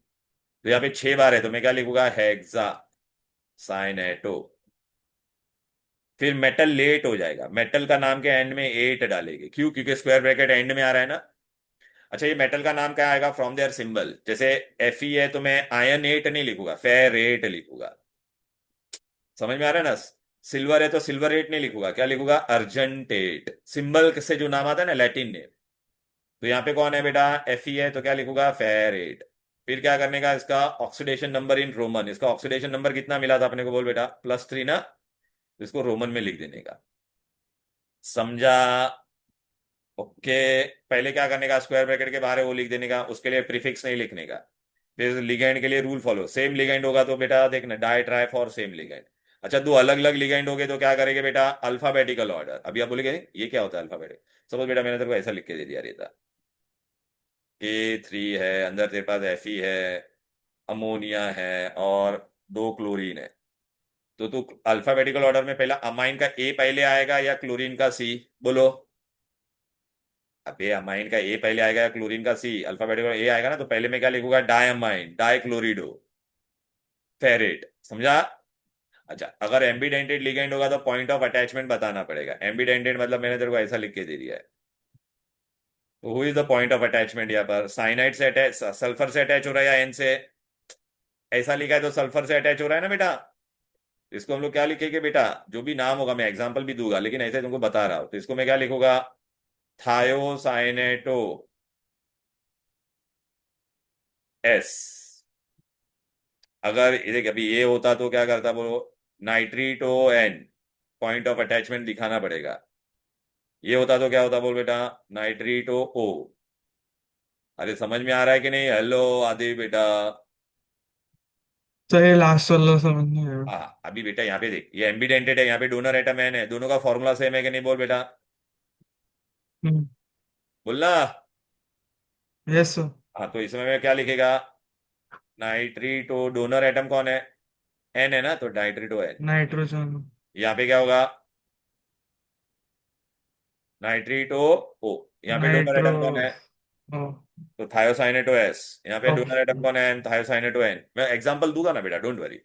तो यहाँ पे 6 बार है, तो मैं क्या लिखूंगा, हेक्सा साइनेटो। फिर मेटल लेट हो जाएगा, मेटल का नाम के एंड में 8 डालेंगे, क्यों, क्योंकि स्क्वायर ब्रैकेट एंड में आ रहा है ना। अच्छा ये मेटल का नाम क्या आएगा, फ्रॉम देयर सिंबल, जैसे Fe है तो मैं आयन 8 नहीं लिखूंगा, फेर 8 लिखूंगा। समझ में आ रहा है ना। सिल्वर है तो सिल्वर 8 नहीं लिखूंगा, क्या लिखूंगा, अर्जेंटेट, सिंबल से जो नाम आता है ना, लैटिन नेम। तो यहाँ पे कौन है बेटा, Fe है तो क्या लिखूंगा, फेर 8। फिर क्या करने का, इसका ऑक्सीडेशन नंबर इन रोमन, इसका ऑक्सीडेशन नंबर कितना मिला था अपने को, बोल बेटा, +3 ना, तो इसको रोमन में लिख देने का। समझा। ओके। पहले क्या करने का, स्क्वायर ब्रैकेट के बाहर है वो लिख देने का, उसके लिए प्रीफिक्स नहीं लिखने का। फिर लिगेंड के लिए रूल फॉलो, सेम लिगेंड होगा तो बेटा देखना, di tri for same ligand. अच्छा दो अलग अलग लिगेंड हो गए तो क्या करेंगे बेटा, अल्फाबेटिकल ऑर्डर। अभी आप बोलेंगे ये क्या होता है अल्फाबेटिक, सपोज बेटा मैंने तेरे को ऐसा लिख के दे दिया रहता, K3 है, अंदर तेरे पास Fe है, अमोनिया है, और 2 क्लोरीन है। तो तू अल्फाबेटिकल ऑर्डर में पहला अमाइन का A पहले आएगा या क्लोरीन का C, बोलो। अबे अमाइन का ए पहले आएगा या क्लोरीन का सी, अल्फाबेटिकल ए आएगा ना, तो पहले मैं क्या लिखूंगा, डायमाइन, डाइक्लोरिडो, फेरेट। समझा। अच्छा अगर एम्बीडेंटेड लिगेंड होगा तो पॉइंट ऑफ अटैचमेंट बताना पड़ेगा। एम्बीडेंटेड मतलब मैंने तेरे को ऐसा लिख के दे दिया है। तो who is the point of attachment, यहाँ पर साइनाइड से अटैच, सल्फर से अटैच हो रहा है या एन से, ऐसा लिखा है तो सल्फर से अटैच हो रहा है ना बेटा। इसको हम लोग क्या लिखेंगे बेटा, जो भी नाम होगा, मैं एग्जांपल भी दूंगा लेकिन ऐसे तुमको बता रहा हूं, तो इसको मैं क्या लिखूंगा, थायोसाइनेटो एस। अगर ये देख अभी ये होता तो क्या करता बोलो, nitrito N, point of attachment दिखाना पड़ेगा। ये होता तो क्या होता बोल बेटा, नाइट्रीटो ओ। अरे समझ में आ रहा है कि नहीं, हेलो आदि बेटा। तो ये लास्ट वाला समझ नहीं आया। हाँ अभी बेटा यहाँ पे देख, ये एम्बीडेंटेड है, यहाँ पे डोनर एटम एन है, दोनों का फॉर्मूला सेम है कि नहीं, बोल बेटा, हम्म। बोलना। Yes sir. हाँ तो इसमें मैं क्या लिखेगा, नाइट्रीटो, डोनर एटम कौन है, एन है ना, तो नाइट्रीटो एन। नाइट्रोजन। यहाँ पे क्या होगा, नाइट्रीटो ओ। यहाँ पे डोनर नाइट्रो। एटम कौन है, ओ। तो थायोसाइनेटो एस। यहाँ पे ओके। डोनर एटम कौन है, थायोसाइनेटो एन। मैं एग्जांपल दूंगा ना बेटा, डोंट वरी।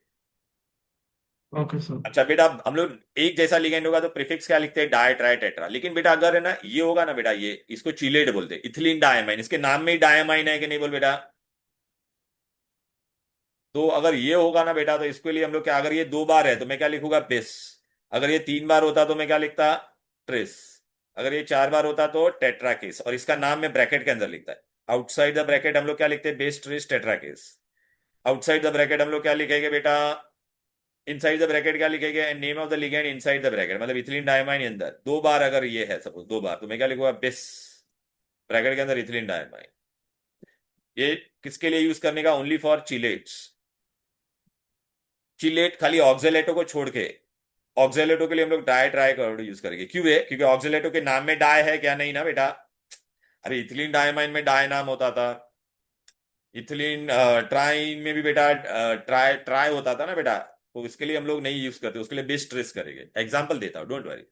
Okay sir. अच्छा बेटा हम लोग एक जैसा लिगेंड होगा तो प्रीफिक्स क्या लिखते हैं, डाई ट्राई टेट्रा। लेकिन बेटा अगर है ना ये होगा ना बेटा, ये इसको चीलेट बोलते हैं, इथिलीन डायमाइन, इसके नाम में ही डायमाइन है कि नहीं, बोल बेटा। तो अगर ये होगा ना बेटा, तो इसके लिए हम लोग क्या, अगर ये 2 बार है तो मैं क्या लिखूंगा, बिस। अगर ये 3 बार होता तो मैं क्या लिखता, ट्रिस। अगर ये 4 बार होता तो टेट्राकिस, और इसका नाम मैं ब्रैकेट के अंदर लिखता है। आउटसाइड द ब्रैकेट हम लोग क्या लिखते हैं, bis, tris, tetrakis. Outside the bracket हम लोग क्या लिखेंगे बेटा, इनसाइड द ब्रैकेट क्या लिखेंगे, name of the ligand inside the bracket, मतलब इथिलीन डायमाइन अंदर 2 बार, अगर ये है सपोज 2 बार, तो मैं क्या लिखूंगा, बिस, ब्रैकेट के अंदर इथिलीन डायमाइन। ये किसके लिए यूज करने का, ओनली फॉर चिलेट्स। चिलेट खाली ऑक्जेलेटो को छोड़ के, ऑक्जेलेटो के लिए हम लोग डाई ट्राई कर यूज करेंगे, क्यों है, क्योंकि ऑक्जेलेटो के नाम में डाई है क्या, नहीं ना बेटा। अरे इथिलीन डायमाइन में डाई नाम होता था, इथिलीन ट्राइन में भी बेटा ट्राई ट्राई होता था ना बेटा। तो इसके लिए हम लोग नहीं यूज करते, उसके लिए बेस ट्रेस करेंगे, एग्जाम्पल देता हूँ, डोंट वरी।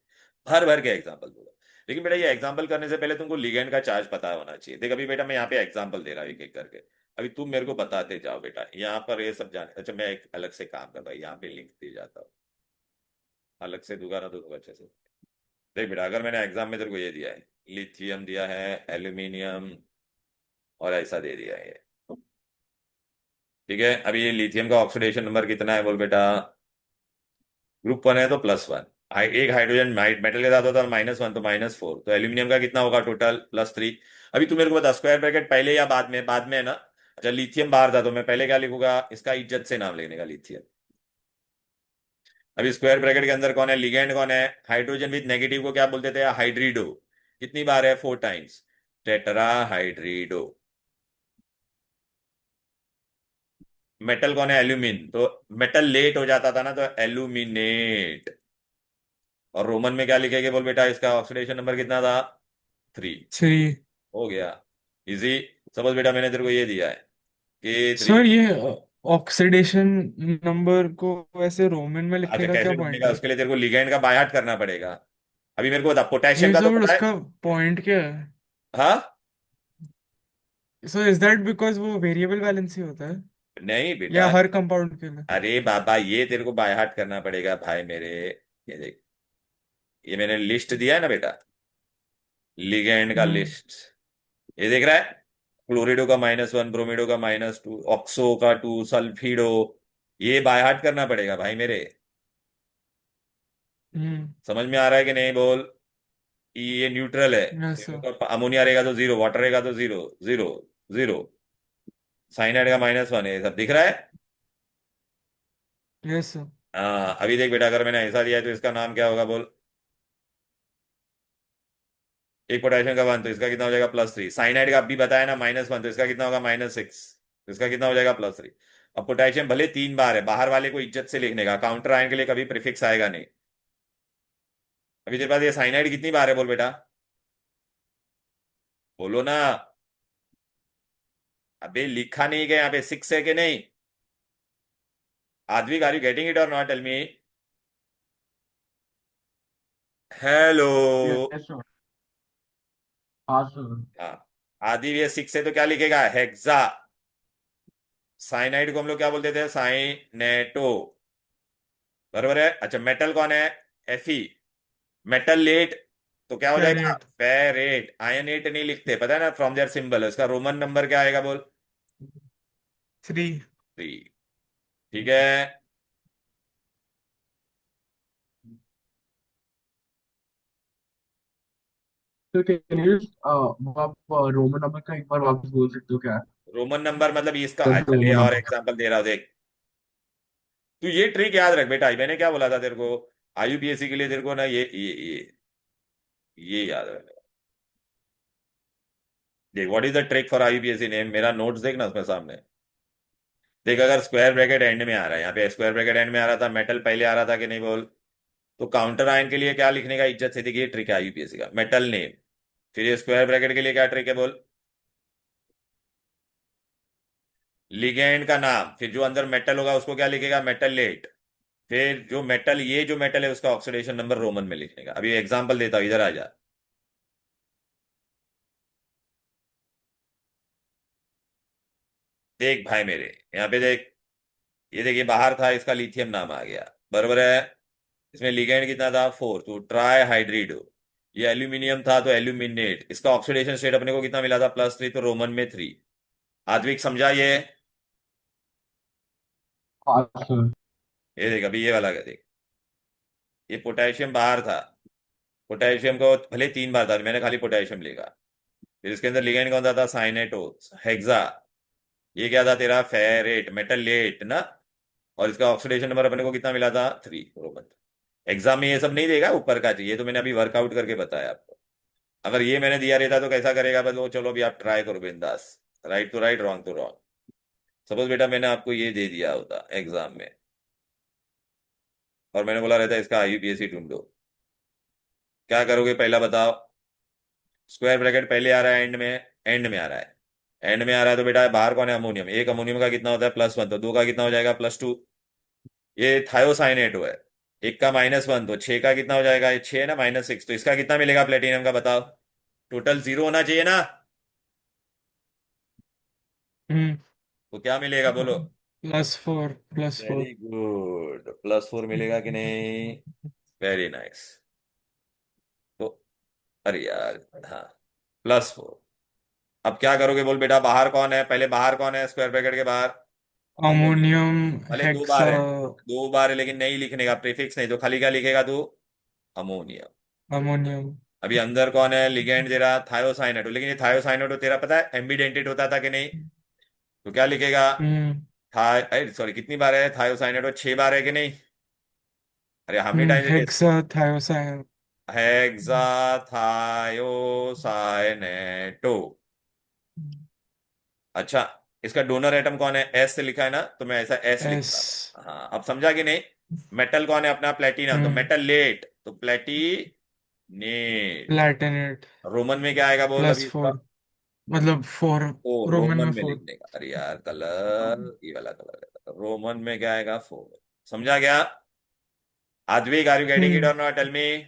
भर भर के एग्जाम्पल दूंगा। लेकिन बेटा ये एग्जाम्पल करने से पहले तुमको लिगेंड का चार्ज पता होना चाहिए। देख अभी बेटा मैं यहाँ पे एग्जाम्पल दे रहा हूँ एक एक करके। अभी तुम मेरे को बताते जाओ बेटा, यहाँ पर ये सब जाने। अच्छा मैं एक अलग से काम कर रहा हूँ, यहाँ पे लिंक दे जाता हूँ। अलग से दूंगा ना तो दूंगा अच्छे से। देख बेटा अगर मैंने एग्जाम में तेरे को ये दिया है, लिथियम दिया है, एल्यूमिनियम, और ऐसा दे दिया है। ठीक है, अभी ये लिथियम का ऑक्सीडेशन नंबर कितना है बोल बेटा। ग्रुप वन है तो +1। एक हाइड्रोजन मेटल के साथ होता है -1 तो -4, तो एल्यूमिनियम का कितना होगा टोटल, +3। अभी तू मेरे को बता स्क्वायर ब्रैकेट पहले या बाद में, बाद में है ना। अच्छा लिथियम बाहर था तो मैं पहले क्या लिखूंगा, इसका इज्जत से नाम लिखने का लिथियम। अभी स्क्वायर ब्रैकेट के अंदर कौन है, लिगेंड कौन है, हाइड्रोजन विद नेगेटिव को क्या बोलते थे, हाइड्रिडो। कितनी बार है, 4 टाइम्स, टेट्रा हाइड्रिडो। मेटल कौन है, एल्यूमिन, तो मेटल लेट हो जाता था ना तो एल्यूमिनेट। और रोमन में क्या लिखेंगे बोल बेटा, इसका ऑक्सीडेशन नंबर कितना था, 3। 3। हो गया, इजी। सपोज बेटा मैंने तेरे को ये दिया है कि 3। सर ये ऑक्सीडेशन नंबर को वैसे रोमन में अच्छा लिखने का क्या कैसे ढूंढने पॉइंट का, है? उसके लिए तेरे को लिगेंड का बाय हार्ट करना पड़ेगा। अभी मेरे को बता, पोटेशियम नहीं का तो सर, पता है। उसका पॉइंट क्या है? हाँ, सो इज दैट बिकॉज वो वेरिएबल वैलेंसी होता है नहीं बेटा। या हर कंपाउंड के लिए? अरे बाबा ये तेरे को बाय हार्ट करना पड़ेगा भाई मेरे। ये देख, ये मैंने लिस्ट दिया है ना बेटा, लिगेंड का हम्म। लिस्ट। ये देख रहा है, क्लोरिडो का -1, ब्रोमिडो का -2, ऑक्सो का 2, सल्फिडो। ये बाय हार्ट करना पड़ेगा भाई मेरे। हम्म। समझ में आ रहा है कि नहीं बोल। ये न्यूट्रल है, यस सर। अमोनिया रहेगा तो 0, वाटर रहेगा तो 0, 0, 0। साइनाइड का -1 है, ये सब दिख रहा है। Yes sir. हाँ अभी देख बेटा, अगर मैंने ऐसा दिया है तो इसका नाम क्या होगा बोल। एक पोटेशियम का 1 तो इसका कितना हो जाएगा, +3। साइनाइड का अभी बताया ना -1, तो इसका कितना होगा, -6। तो इसका कितना हो जाएगा, +3। अब पोटेशियम भले 3 बार है, बाहर वाले को इज्जत से लिखने का, काउंटर आयन के लिए कभी प्रीफिक्स आएगा नहीं। अभी तेरे पास ये साइनाइड कितनी बार है बोल बेटा, बोलो ना। अबे लिखा नहीं गया यहाँ पे, 6 है कि नहीं। Advik are you getting it और not, tell me. Hello. Yes sir. हाँ सर। हाँ, आदि ये 6 है तो क्या लिखेगा, हेक्सा। साइनाइड को हम लोग क्या बोलते थे, साइनेटो। बरोबर है। अच्छा मेटल कौन है, Fe। मेटल लेट तो क्या हो जाएगा, फेरेट। फेरेट। आयनेट नहीं लिखते, पता है ना, फ्रॉम देयर सिंबल। इसका रोमन नंबर क्या आएगा बोल, 3। 3। ठीक है। तो कैन यू आप रोमन नंबर का एक बार वापस बोल सकते हो क्या? रोमन नंबर मतलब इसका, कैसे अच्छा ले रोमन और नंबर? एग्जांपल दे रहा हूं देख। तू ये ट्रिक याद रख बेटा, मैंने क्या बोला था तेरे को, IUPAC के लिए तेरे को ना ये याद रख। देख what is the trick for IUPAC name, मेरा नोट्स देख ना उसमें सामने। देख अगर स्क्वायर ब्रैकेट एंड में आ रहा है, यहाँ पे स्क्वायर ब्रैकेट एंड में आ रहा था, मेटल पहले आ रहा था कि नहीं बोल। तो काउंटर आयन के लिए क्या लिखने का इज्जत से, देखिए ट्रिक है IUPAC का, मेटल नेम। फिर ये स्क्वायर ब्रैकेट के लिए क्या ट्रिक है बोल, लिगेंड का नाम, फिर जो अंदर मेटल होगा उसको क्या लिखेगा, मेटल लेट। फिर जो मेटल, ये जो मेटल है उसका ऑक्सीडेशन नंबर रोमन में लिखने का। अभी एग्जांपल देता हूं, इधर आ जा। देख भाई मेरे, यहाँ पे देख, ये देखिए बाहर था, इसका लिथियम नाम आ गया, बरोबर है। इसमें लिगेंड कितना था, 4, तो ट्राई हाइड्रिडो। ये एल्यूमिनियम था तो एल्यूमिनेट। इसका ऑक्सीडेशन स्टेट अपने को कितना मिला था, +3, तो रोमन में 3। आद्विक समझा ये। हाँ सर। ये देख अभी ये वाला क्या देख, ये पोटेशियम बाहर था, पोटेशियम को भले 3 बार था, मैंने खाली पोटेशियम लिखा। फिर इसके अंदर लिगेंड कौन सा था, साइनेटो, हेक्सा। ये क्या था तेरा, फेरेट, मेटल लेट ना। और इसका ऑक्सीडेशन नंबर अपने को कितना मिला था, 3, रोमन। एग्जाम में ये सब नहीं देगा ऊपर का, ये तो मैंने अभी वर्कआउट करके बताया आपको। अगर ये मैंने दिया रहता तो कैसा करेगा, बस वो चलो अभी आप ट्राई करो बिंदास। राइट तो राइट, रॉन्ग तो रॉन्ग। सपोज बेटा मैंने आपको ये दे दिया होता एग्जाम में, और मैंने बोला रहता इसका IUPAC ढूंढो, क्या करोगे पहला बताओ। स्क्वायर ब्रैकेट पहले आ रहा है एंड में, एंड में आ रहा है। एंड में आ रहा है तो बेटा बाहर कौन है, अमोनियम। एक अमोनियम का कितना होता है, +1, तो 2 का कितना हो जाएगा, +2। ये थायोसाइनेटो है। एक का -1 तो 6 का कितना हो जाएगा, ये 6 है ना, -6, तो इसका कितना मिलेगा प्लेटिनम का, बताओ। टोटल 0 होना चाहिए ना, हम्म। तो क्या मिलेगा बोलो। +4, +4। वेरी गुड, +4 मिलेगा कि नहीं। Very nice. तो अरे यार, हाँ, +4। अब क्या करोगे बोल बेटा, बाहर कौन है, पहले बाहर कौन है स्क्वायर ब्रैकेट के बाहर। अमोनियम। अमोनियम। भले दो बार हेक्सा। है, 2 बार है, लेकिन नहीं लिखने का, प्रीफिक्स नहीं, तो खाली क्या लिखेगा तू, अमोनियम। अमोनियम। अभी अंदर कौन है, लिगेंड दे रहा थायोसाइनेट, लेकिन ये थायोसाइनेट तेरा पता है एम्बिडेंटेट होता था कि नहीं, तो क्या लिखेगा। हम्म। अरे सॉरी, कितनी बार है थायोसाइनेट, 6 बार है कि नहीं। अरे हमने टाइम से हेक्सा थायोसाइन। हेक्साथायोसाइनेटो। अच्छा, इसका डोनर एटम कौन है, एस से लिखा है ना, तो मैं ऐसा एस एस। लिखता था। हाँ, अब समझा कि नहीं। मेटल कौन है अपना, प्लेटिनम, तो हम्म। मेटल लेट, तो प्लेटिनेट। प्लैटिनेट। रोमन में क्या आएगा बोल अभी इसका। +4, मतलब 4। फोर, रोमन रोमन में में 4। लिखने का, अरे यार कलर, ये वाला कलर है, रोमन में क्या आएगा, 4। समझा क्या। Advik, are you getting it hmm. और नॉट, टेल मी।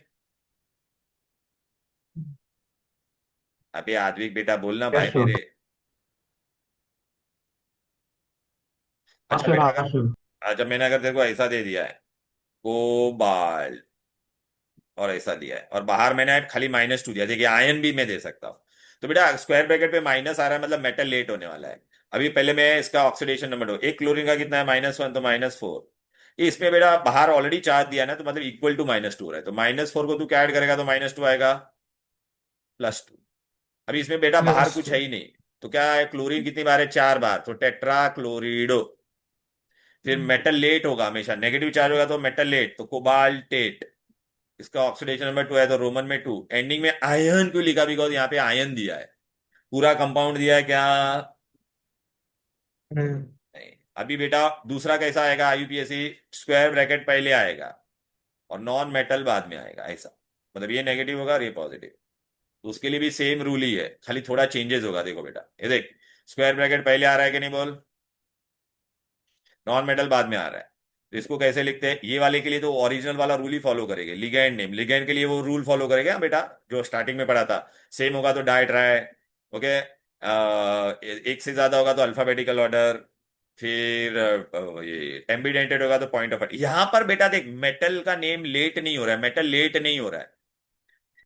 अबे आद्विक बेटा बोलना Yeah, भाई sure. मेरे। अच्छा Sure, बेटा, अगर sure. अच्छा मैंने अगर तेरे को ऐसा दे दिया है, कोबाल्ट, और ऐसा दिया है, और बाहर मैंने खाली -2 दिया, देखिए आयन भी मैं दे सकता हूँ। तो बेटा स्क्वायर ब्रैकेट पे माइनस आ रहा है, मतलब मेटल लेट होने वाला है। अभी पहले मैं इसका ऑक्सीडेशन नंबर दो, एक क्लोरीन का कितना है, -1, तो -4। ये इसमें बेटा बाहर ऑलरेडी चार्ज दिया है ना, तो मतलब इक्वल टू -2 है, तो -4 को तू क्या ऐड करेगा, तो -2 आएगा, +2। अभी इसमें बेटा बाहर कुछ है +2। ही नहीं, तो क्या है, क्लोरीन कितनी बार है, 4 बार, तो टेट्रा क्लोरिडो। फिर मेटल लेट होगा, हमेशा नेगेटिव चार्ज होगा, तो मेटल लेट, तो कोबाल्टेट। इसका ऑक्सीडेशन नंबर 2 है, तो रोमन में 2। एंडिंग में आयन क्यों लिखा, बिकॉज यहाँ पे आयन दिया है, पूरा कंपाउंड दिया है क्या। हम्म। नहीं। अभी बेटा दूसरा कैसा आएगा आईयूपीएसी, स्क्वायर ब्रैकेट पहले आएगा और नॉन मेटल बाद में आएगा, ऐसा, मतलब ये नेगेटिव होगा और ये पॉजिटिव। तो उसके लिए भी सेम रूल ही है, खाली थोड़ा चेंजेस होगा, देखो बेटा ये देख, स्क्वायर ब्रैकेट पहले आ रहा है कि नहीं बोल, नॉन मेटल बाद में आ रहा है, तो इसको कैसे लिखते हैं, ये वाले के लिए तो ओरिजिनल वाला रूल ही फॉलो करेंगे, लिगैंड नेम, लिगैंड के लिए वो रूल फॉलो करेंगे, हाँ बेटा, जो स्टार्टिंग में पढ़ा था, सेम होगा तो डाई ट्राई। ओके, एक से ज्यादा होगा तो अल्फाबेटिकल ऑर्डर, फिर ये एम्बिडेंटेड होगा तो पॉइंट ऑफ, यहां पर बेटा देख, मेटल का नेम लेट नहीं हो रहा है, मेटल लेट नहीं हो रहा है,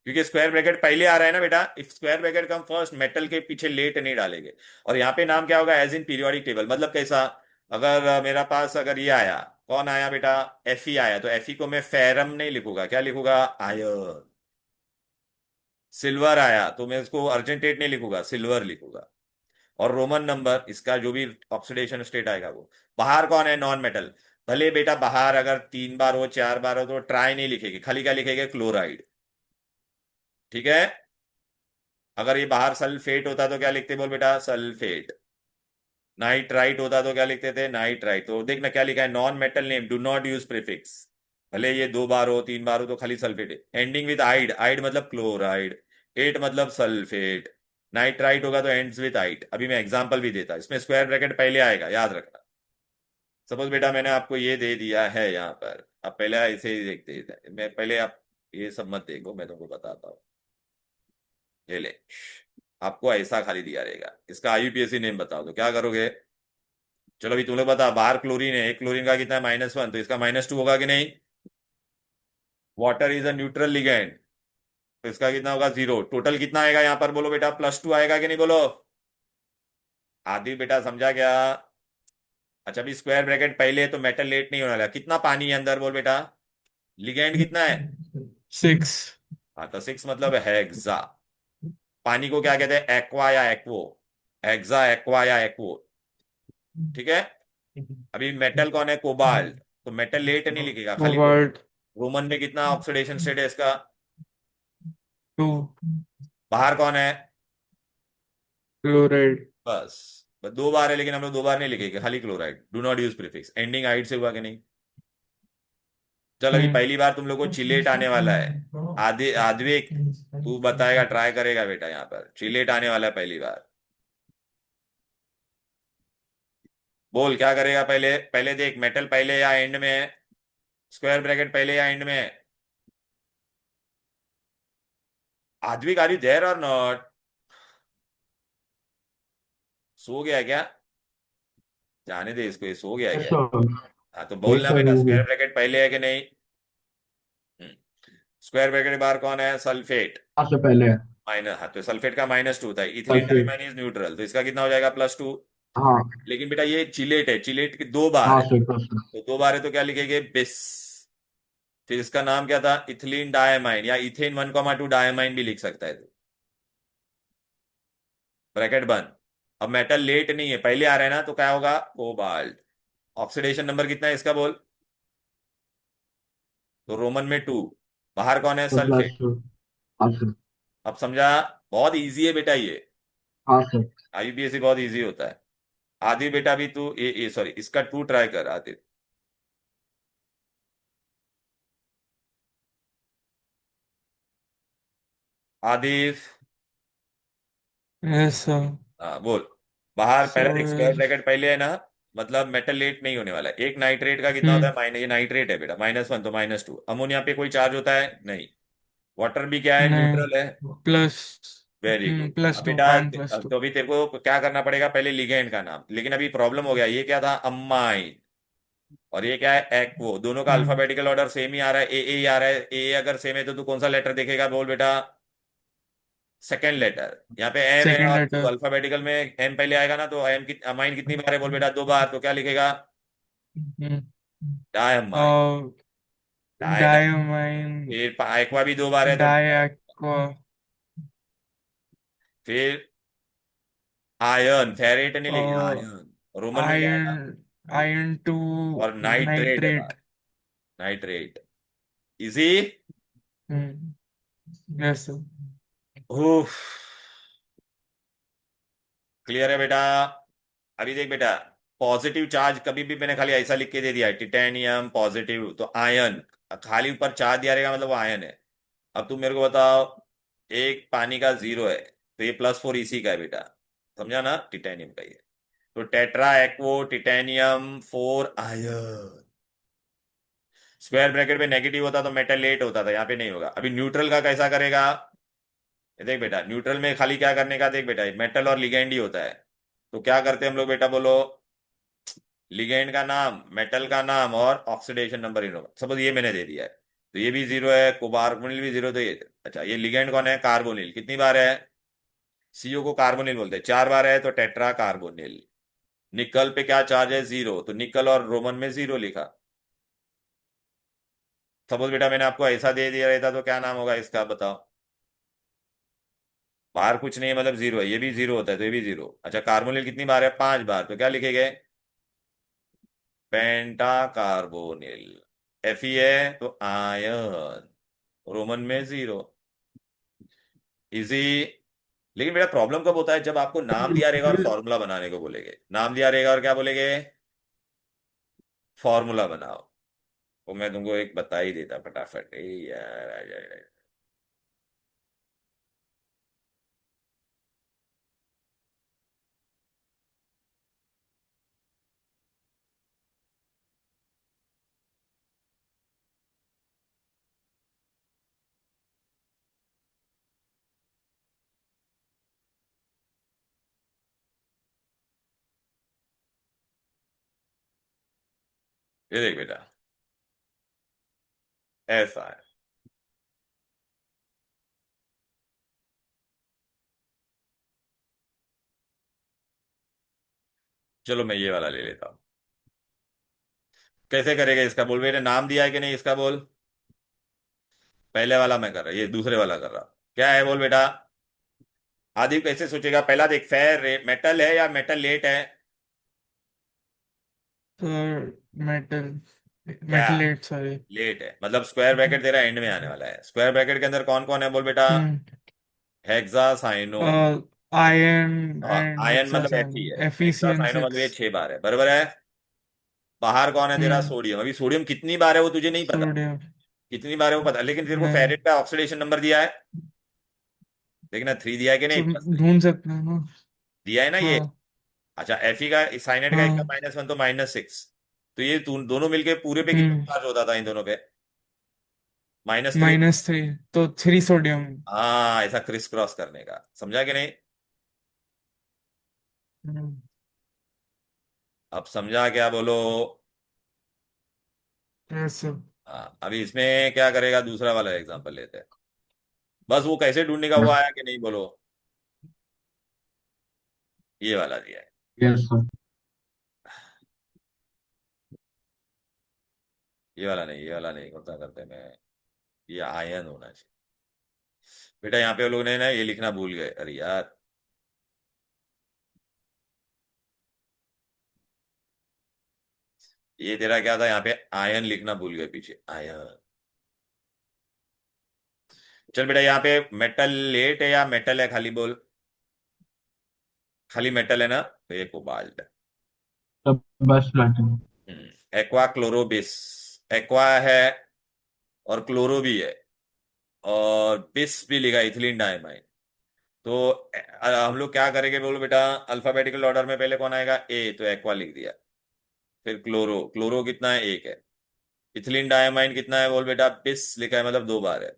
क्योंकि स्क्वायर ब्रैकेट पहले आ रहा है ना बेटा, if square bracket come first, metal के पीछे लेट नहीं डालेंगे। और यहाँ पे नाम क्या होगा, एज इन पीरियोडिक टेबल, मतलब कैसा, अगर मेरा पास अगर ये आया, कौन आया बेटा, Fe आया, तो Fe को मैं फेरम नहीं लिखूंगा, क्या लिखूंगा, आयरन। सिल्वर आया तो मैं उसको अर्जेंटेट नहीं लिखूंगा, सिल्वर लिखूंगा। और रोमन नंबर, इसका जो भी ऑक्सीडेशन स्टेट आएगा वो, बाहर कौन है, नॉन मेटल, भले बेटा बाहर अगर 3 बार हो, 4 बार हो, तो ट्राई नहीं लिखेगी, खाली क्या लिखेगा, क्लोराइड। ठीक है। अगर ये बाहर सल्फेट होता तो क्या लिखते बोल बेटा, सल्फेट। नाइट्राइट होता तो क्या लिखते थे, नाइट्राइट। तो देखना क्या लिखा है, non metal name do not use prefix, भले ये 2 बार हो, 3 बार हो, तो खाली सल्फेट है। एंडिंग विद आइड, आइड मतलब क्लोराइड, एट मतलब सल्फेट। नाइट्राइट होगा तो एंड्स विद आइड। अभी मैं एग्जांपल भी देता, इसमें स्क्वायर ब्रैकेट पहले आएगा, याद रखना। सपोज बेटा मैंने आपको ये दे दिया है यहाँ पर, अब पहले ऐसे ही देखते हैं। मैं पहले, आप ये सब मत देखो, मैं तुमको बताता हूँ। ये ले, आपको ऐसा खाली दिया रहेगा, इसका आईयूपीएसी नेम बताओ, तो क्या करोगे। चलो अभी तुम लोग बता, बाहर क्लोरीन है, एक क्लोरीन का कितना है, -1, तो इसका -2 होगा कि नहीं। Water is a neutral ligand, तो इसका कितना होगा, 0। टोटल कितना आएगा यहाँ पर बोलो बेटा, +2 आएगा कि नहीं बोलो। आदि बेटा समझा क्या। अच्छा, अभी स्क्वायर ब्रैकेट पहले है तो मेटल लेट नहीं होने वाला, कितना पानी है अंदर बोल बेटा, लिगेंड कितना है। 6। हाँ, तो 6 मतलब हेक्सा। पानी को क्या कहते हैं, एक्वा या एक्वो, हेक्सा, एक्वा या एक्वो। ठीक है। अभी मेटल कौन है, कोबाल्ट, तो मेटल लेट नहीं लिखेगा, खाली कोबाल्ट। रोमन में कितना ऑक्सीडेशन स्टेट है इसका। 2। बाहर कौन है, क्लोराइड। बस 2 बार है, लेकिन हम लोग 2 बार नहीं लिखेंगे, खाली chloride, do not use prefix, ending ide से हुआ कि नहीं। चल अभी हम्म। पहली बार तुम लोग को चिलेट आने वाला है। आदि आद्विक, तू बताएगा, ट्राई करेगा बेटा, यहाँ पर चिलेट आने वाला है पहली बार। बोल क्या करेगा, पहले पहले देख, मेटल पहले या एंड में है, स्क्वायर ब्रैकेट पहले या एंड में है? आद्विक, आर यू देयर और नॉट? सो गया क्या? जाने दे इसको, ये सो गया Yes, क्या? sir. हाँ तो Yes, बोलना sir. बेटा, स्क्वायर ब्रैकेट पहले है कि नहीं? स्क्वायर ब्रैकेट के बाहर कौन है? सल्फेट। हाँ सर, पहले है। माइनस, हाँ तो सल्फेट का -2 था, ethylene sulphate. Diamine is neutral, तो इसका कितना हो जाएगा? +2। हाँ। लेकिन बेटा ये चिलेट है, चिलेट की 2 बार हाँ है, सर, प्लस। तो 2 बार है तो क्या लिखेंगे? बिस। फिर इसका नाम क्या था? इथिलीन डायमाइन, या इथेन 1,2 डायमाइन भी लिख सकता है तो। ब्रैकेट बंद। अब मेटल लेट नहीं है, पहले आ रहा है ना, तो क्या होगा? कोबाल्ट। ऑक्सीडेशन नंबर कितना है इसका बोल? तो रोमन में 2। बाहर कौन है? तो प्लस। सल्फेट। हाँ सर। अब समझा? बहुत इजी है बेटा ये। हाँ सर। आईयूपीएससी बहुत इजी होता है। आदि बेटा भी तू ये सॉरी, इसका 2 ट्राई कर आदि। आदिफ। Yes sir. हाँ बोल। बाहर सो पहले देख, स्क्वायर ब्रैकेट पहले है ना, मतलब मेटल लेट नहीं होने वाला है। एक नाइट्रेट का कितना होता है? हम्म माइनस, ये नाइट्रेट है बेटा, -1 तो -2। अमोनिया पे कोई चार्ज होता है? नहीं। वाटर भी क्या है? न्यूट्रल है। नहीं, प्लस। Very good. अब +2, बेटा आयन +2। तो अभी तेरे को क्या करना पड़ेगा? पहले लिगेंड का नाम, लेकिन अभी प्रॉब्लम हो गया, ये क्या था? अमाइन। और ये क्या है? एक्वो। दोनों का हम्म अल्फाबेटिकल ऑर्डर सेम ही आ रहा है, ए ही आ रहा है। ए अगर सेम है तो तू कौन सा लेटर देखेगा बोल बेटा? Second letter. यहाँ पे एम है, सेकेंड और तो लेटर। अल्फाबेटिकल में एम पहले आएगा ना, तो एम की अमाइन कितनी बार है बोल बेटा? 2 बार, तो क्या लिखेगा? हम्म डायमाइन। और डायमाइन। डायमाइन। फिर एक्वा भी 2 बार है तो डायक्वा। फिर आयन, फेरेट नहीं लिखे, और आयन रोमन में क्या आयन आएगा? आयन 2 और नाइट्रेट है नाइट्रेट। बाहर। नाइट्रेट। इजी। Yes sir. उफ। क्लियर है बेटा? अभी देख बेटा, पॉजिटिव चार्ज कभी भी मैंने खाली ऐसा लिख के दे दिया है, टिटेनियम पॉजिटिव तो आयन, खाली ऊपर चार्ज दिया रहेगा मतलब वो आयन है। अब तुम मेरे को बताओ, एक पानी का 0 है, तो ये +4 इसी का है बेटा। समझा ना? टिटेनियम का ये। तो tetra aquo titanium 4 ion. Square bracket में नेगेटिव होता तो मेटल लेट होता था, यहाँ पे नहीं होगा। अभी न्यूट्रल का कैसा करेगा? ये देख बेटा, न्यूट्रल में खाली क्या करने का, देख बेटा मेटल और लिगेंड ही होता है। तो क्या करते हैं हम लोग बेटा बोलो? लिगेंड का नाम, मेटल का नाम, और ऑक्सीडेशन नंबर इन होगा। सपोज ये मैंने दे दिया है, तो ये भी 0 है, कार्बोनिल भी 0, तो ये अच्छा, ये लिगेंड कौन है? कार्बोनिल। कितनी बार है? सीओ को कार्बोनिल बोलते हैं, 4 बार है, तो टेट्रा कार्बोनिल। निकल पे क्या चार्ज है? 0, तो निकल और रोमन में 0 लिखा। सपोज बेटा मैंने आपको ऐसा दे दिया रहता तो क्या नाम होगा इसका बताओ? बाहर कुछ नहीं है मतलब 0 है, ये भी 0 होता है तो ये भी 0। अच्छा, कार्बोनिल कितनी बार है? 5 बार, तो क्या लिखेंगे? पेंटा कार्बोनिल। Fe है तो आयन, रोमन में 0। इजी। लेकिन मेरा प्रॉब्लम कब होता है? जब आपको नाम दिया रहेगा और फॉर्मूला बनाने को बोलेंगे। नाम दिया रहेगा और क्या बोलेंगे? फॉर्मूला बनाओ। तो मैं तुमको एक बता ही देता फटाफट। ए यार आ जाए। ये देख बेटा, ऐसा है। चलो मैं ये वाला ले लेता हूँ। कैसे करेगा इसका बोल? बेटे नाम दिया है कि नहीं इसका बोल? पहले वाला मैं कर रहा, ये दूसरे वाला कर रहा। क्या है बोल बेटा? आदि कैसे सोचेगा? पहला देख, फेयर मेटल है या मेटल लेट है? तो मेटल क्या? मेटलेट सॉरी। लेट है, मतलब स्क्वायर ब्रैकेट तेरा एंड में आने वाला है। स्क्वायर ब्रैकेट के अंदर कौन कौन है बोल बेटा? हम्म हेक्सासाइनो। आयन एंड आयन मतलब एफ ही हेक्सासाइन है। हेक्सासाइनो मतलब FeCN6। ये 6 बार है, बराबर है। बाहर कौन है तेरा? हम्म सोडियम। अभी सोडियम कितनी बार है वो तुझे नहीं पता। सोडियम। कितनी बार है वो पता, लेकिन तेरे को नहीं, फेरेट का ऑक्सीडेशन नंबर दिया है। देखना 3 दिया है कि नहीं? तो +3 ढूंढ सकते हैं ना। दिया है ना ये। हाँ अच्छा, Fe का साइनेट का एक का हाँ। -1 तो -6। तो ये दोनों मिलके पूरे पे कितना हम्म। चार्ज होता था इन दोनों पे? -3। -3 तो 3 सोडियम। हाँ, ऐसा क्रिस क्रॉस करने का, समझा कि नहीं? हम्म। अब समझा क्या, बोलो? ऐसे। हाँ, अभी इसमें क्या करेगा, दूसरा वाला एग्जांपल लेते हैं। बस वो कैसे ढूंढने का, वो yes आया कि नहीं, बोलो? ये वाला दिया है। yes sir ये वाला नहीं, ये वाला नहीं होता करते मैं। ये आयन होना चाहिए। बेटा यहाँ पे वो लोग ने ना ये लिखना भूल गए, अरे यार। ये तेरा क्या था, यहाँ पे आयन लिखना भूल गए पीछे, आयन। चल बेटा, यहाँ पे मेटल लेट है या मेटल है, खाली बोल। खाली मेटल है ना, तो ये कोबाल्ट है। the best platinum aqua chlorobis. Aqua है और क्लोरो भी है, और बिस भी लिखा, इथिलीन डायमाइन। तो हम लोग क्या करेंगे बोलो बेटा, अल्फाबेटिकल ऑर्डर में पहले कौन आएगा, ए, तो एक्वा लिख दिया। फिर क्लोरो, क्लोरो कितना है, एक है। इथिलीन डायमाइन कितना है बोल बेटा, बिस लिखा है, मतलब 2 बार है।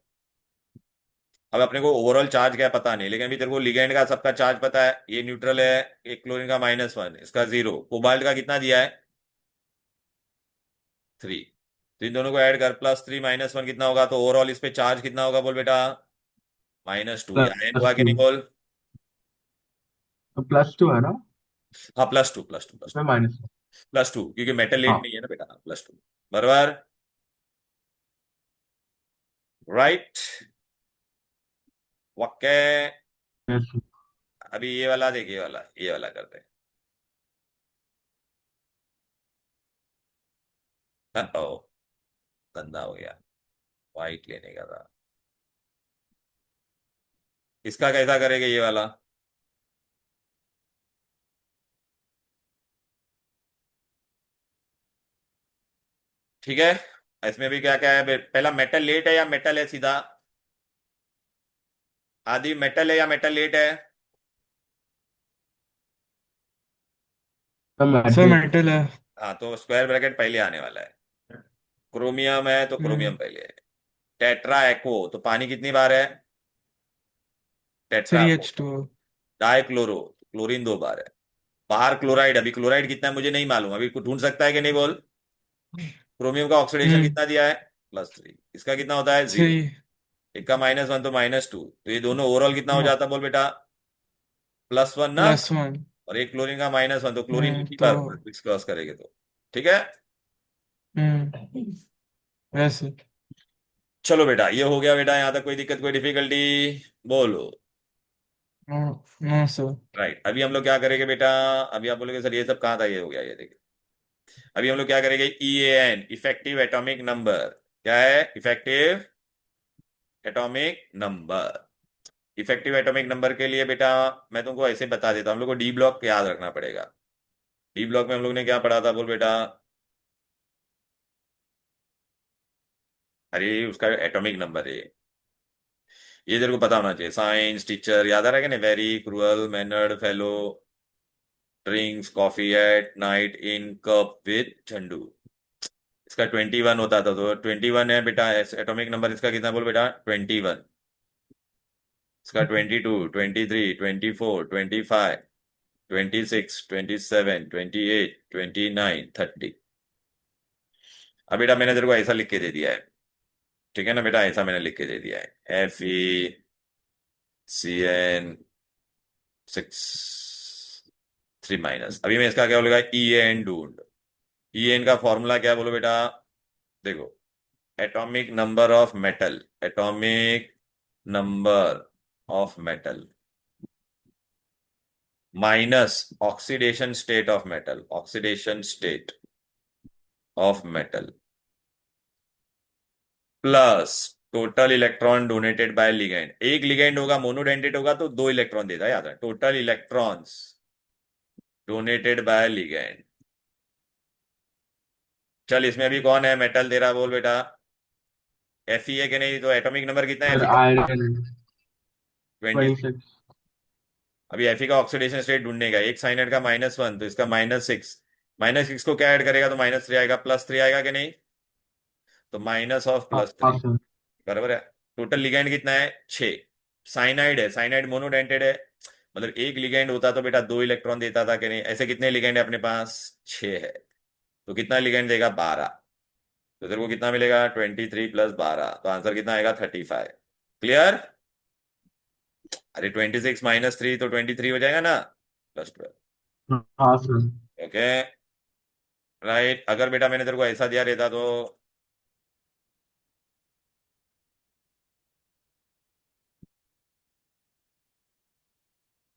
अब अपने को ओवरऑल चार्ज क्या है पता नहीं, लेकिन अभी तेरे को लिगेंड का सबका चार्ज पता है, ये न्यूट्रल है। एक क्लोरीन का -1, इसका 0, कोबाल्ट का कितना दिया है, 3। तो इन दोनों को ऐड कर, +3 -1 कितना होगा, तो ओवरऑल इस पे चार्ज कितना होगा बोल बेटा, -2। ये आयन plus हुआ कि नहीं 2 बोल? तो +2 है ना हाँ, +2, +2, इसमें +2। माइनस +2 क्योंकि मेटल लेट हाँ नहीं है ना बेटा, +2। बराबर, राइट। ओके। yes sir. अभी ये वाला देख, ये वाला करते हैं। ओ, गंदा हो गया, वाइट लेने का था। इसका कैसा करेंगे, ये वाला? ठीक है। इसमें भी क्या क्या है, पहला मेटल लेट है या मेटल है सीधा? आदि मेटल है या मेटल लेट है? तो सर मेटल मेटल है। हाँ, तो स्क्वायर ब्रैकेट पहले आने वाला है। क्रोमियम है तो क्रोमियम हम्म। पहले है। टेट्रा एक्ो, तो पानी कितनी बार है, थ्री टेट्राको। H two di chloro, chlorine 2 बार है। बाहर क्लोराइड, अभी क्लोराइड कितना है मुझे नहीं मालूम, अभी कुछ ढूंढ सकता है कि नहीं बोल? क्रोमियम का ऑक्सीडेशन हम्म। कितना दिया है, +3। इसका कितना होता है, 0। 3 एक का -1 तो -2, तो ये दोनों ओवरऑल कितना हो जाता बोल बेटा, +1 ना। +1। और एक क्लोरीन का -1, तो क्लोरीन एक ही तो बार होगा सिक्स क्रॉस करेंगे तो। ठीक है। वैसे। चलो बेटा, ये हो गया बेटा, यहाँ तक कोई दिक्कत, कोई डिफिकल्टी, बोलो? नो। No sir. राइट, अभी हम लोग क्या करेंगे बेटा? अभी आप बोलोगे सर ये सब कहाँ था, ये हो गया, ये देखिए। अभी हम लोग क्या करेंगे, EAN, इफेक्टिव एटॉमिक नंबर। क्या है, effective atomic number. Effective atomic number के लिए बेटा, मैं तुमको ऐसे बता देता हूँ, हम लोग को डी ब्लॉक याद रखना पड़ेगा। डी ब्लॉक में हम लोग ने क्या पढ़ा था बोल बेटा? अरे उसका एटॉमिक नंबर है ये तेरे को पता होना चाहिए, साइंस टीचर, याद आ रहा है कि नहीं, very cruel mannered fellow drinks coffee at night in cup with Jhandu. इसका 21 होता था, तो 21 है बेटा एटॉमिक नंबर, इसका कितना बोल बेटा, 21। इसका 22, 23, 24, 25, 26, 27, 28, 29, 30। अब बेटा मैंने तेरे को ऐसा लिख के दे दिया है, ठीक है ना बेटा, ऐसा मैंने लिख के दे दिया है, FeCN3 अभी मैं इसका क्या बोलेगा, EN ढूंढ। EN का फॉर्मूला क्या है बोलो बेटा, देखो, atomic number of metal, atomic number of metal minus oxidation state of metal, oxidation state of metal, plus total electron donated bye ligand. एक लिगेंड होगा, मोनोडेंटेट होगा तो 2 इलेक्ट्रॉन देता है, याद है, total electrons donated bye ligand. चल इसमें अभी कौन है मेटल तेरा, बोल बेटा? Fe है कि नहीं, तो एटॉमिक नंबर कितना है फिर Fe का, आयरन 20। 26 अभी Fe का ऑक्सीडेशन स्टेट ढूंढने का, एक साइनाइड का -1 तो इसका -6, -6 को क्या ऐड करेगा तो -3 आएगा, +3 आएगा कि नहीं? तो माइनस ऑफ हाँ +3 हाँ सर। बराबर है। टोटल लिगैंड कितना है? 6। साइनाइड है, साइनाइड मोनोडेंटेड है, मतलब एक लिगैंड होता तो बेटा 2 इलेक्ट्रॉन देता था कि नहीं? ऐसे कितने लिगैंड है अपने पास? 6 है। तो कितना लिगैंड देगा? 12। तो तेरे को कितना मिलेगा? 23 + 12, तो आंसर कितना आएगा? 35। क्लियर? अरे 26 -3 तो 23 हो जाएगा ना, +12। हाँ सर। Okay, right. अगर बेटा मैंने तेरे को ऐसा दिया रहता तो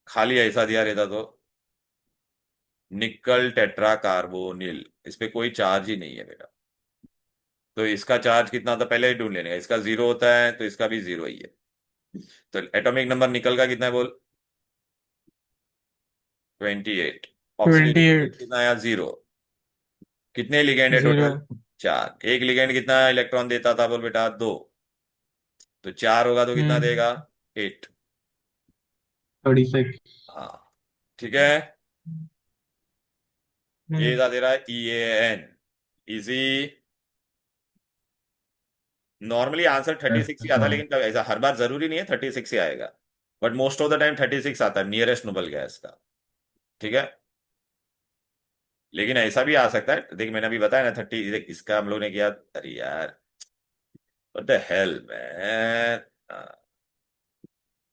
खाली ऐसा दिया रहता तो निकल टेट्रा कार्बोनिल, इस पे कोई चार्ज ही नहीं है बेटा। तो इसका चार्ज कितना होता है पहले ही ढूंढ लेने का। इसका 0 होता है तो इसका भी 0 ही है। तो एटॉमिक नंबर निकल का कितना है बोल? 28। ऑक्सीजन 28। कितना आया? 0। कितने लिगेंड है 0। टोटल? 4। एक लिगेंड कितना इलेक्ट्रॉन देता था बोल बेटा? 2। तो 4 होगा तो कितना हम्म। देगा? 8। 36। हाँ, ठीक है। ये हम्म। था तेरा EAN। इजी। नॉर्मली आंसर 36 ही यस आता है, सर। लेकिन ऐसा हर बार जरूरी नहीं है 36 ही आएगा, but most of the time 36 आता है, नियरेस्ट नोबल गैस का। ठीक है, लेकिन ऐसा भी आ सकता है, देख मैंने अभी बताया ना 30, देख इसका हम लोग ने किया। अरे यार, व्हाट द हेल मैन।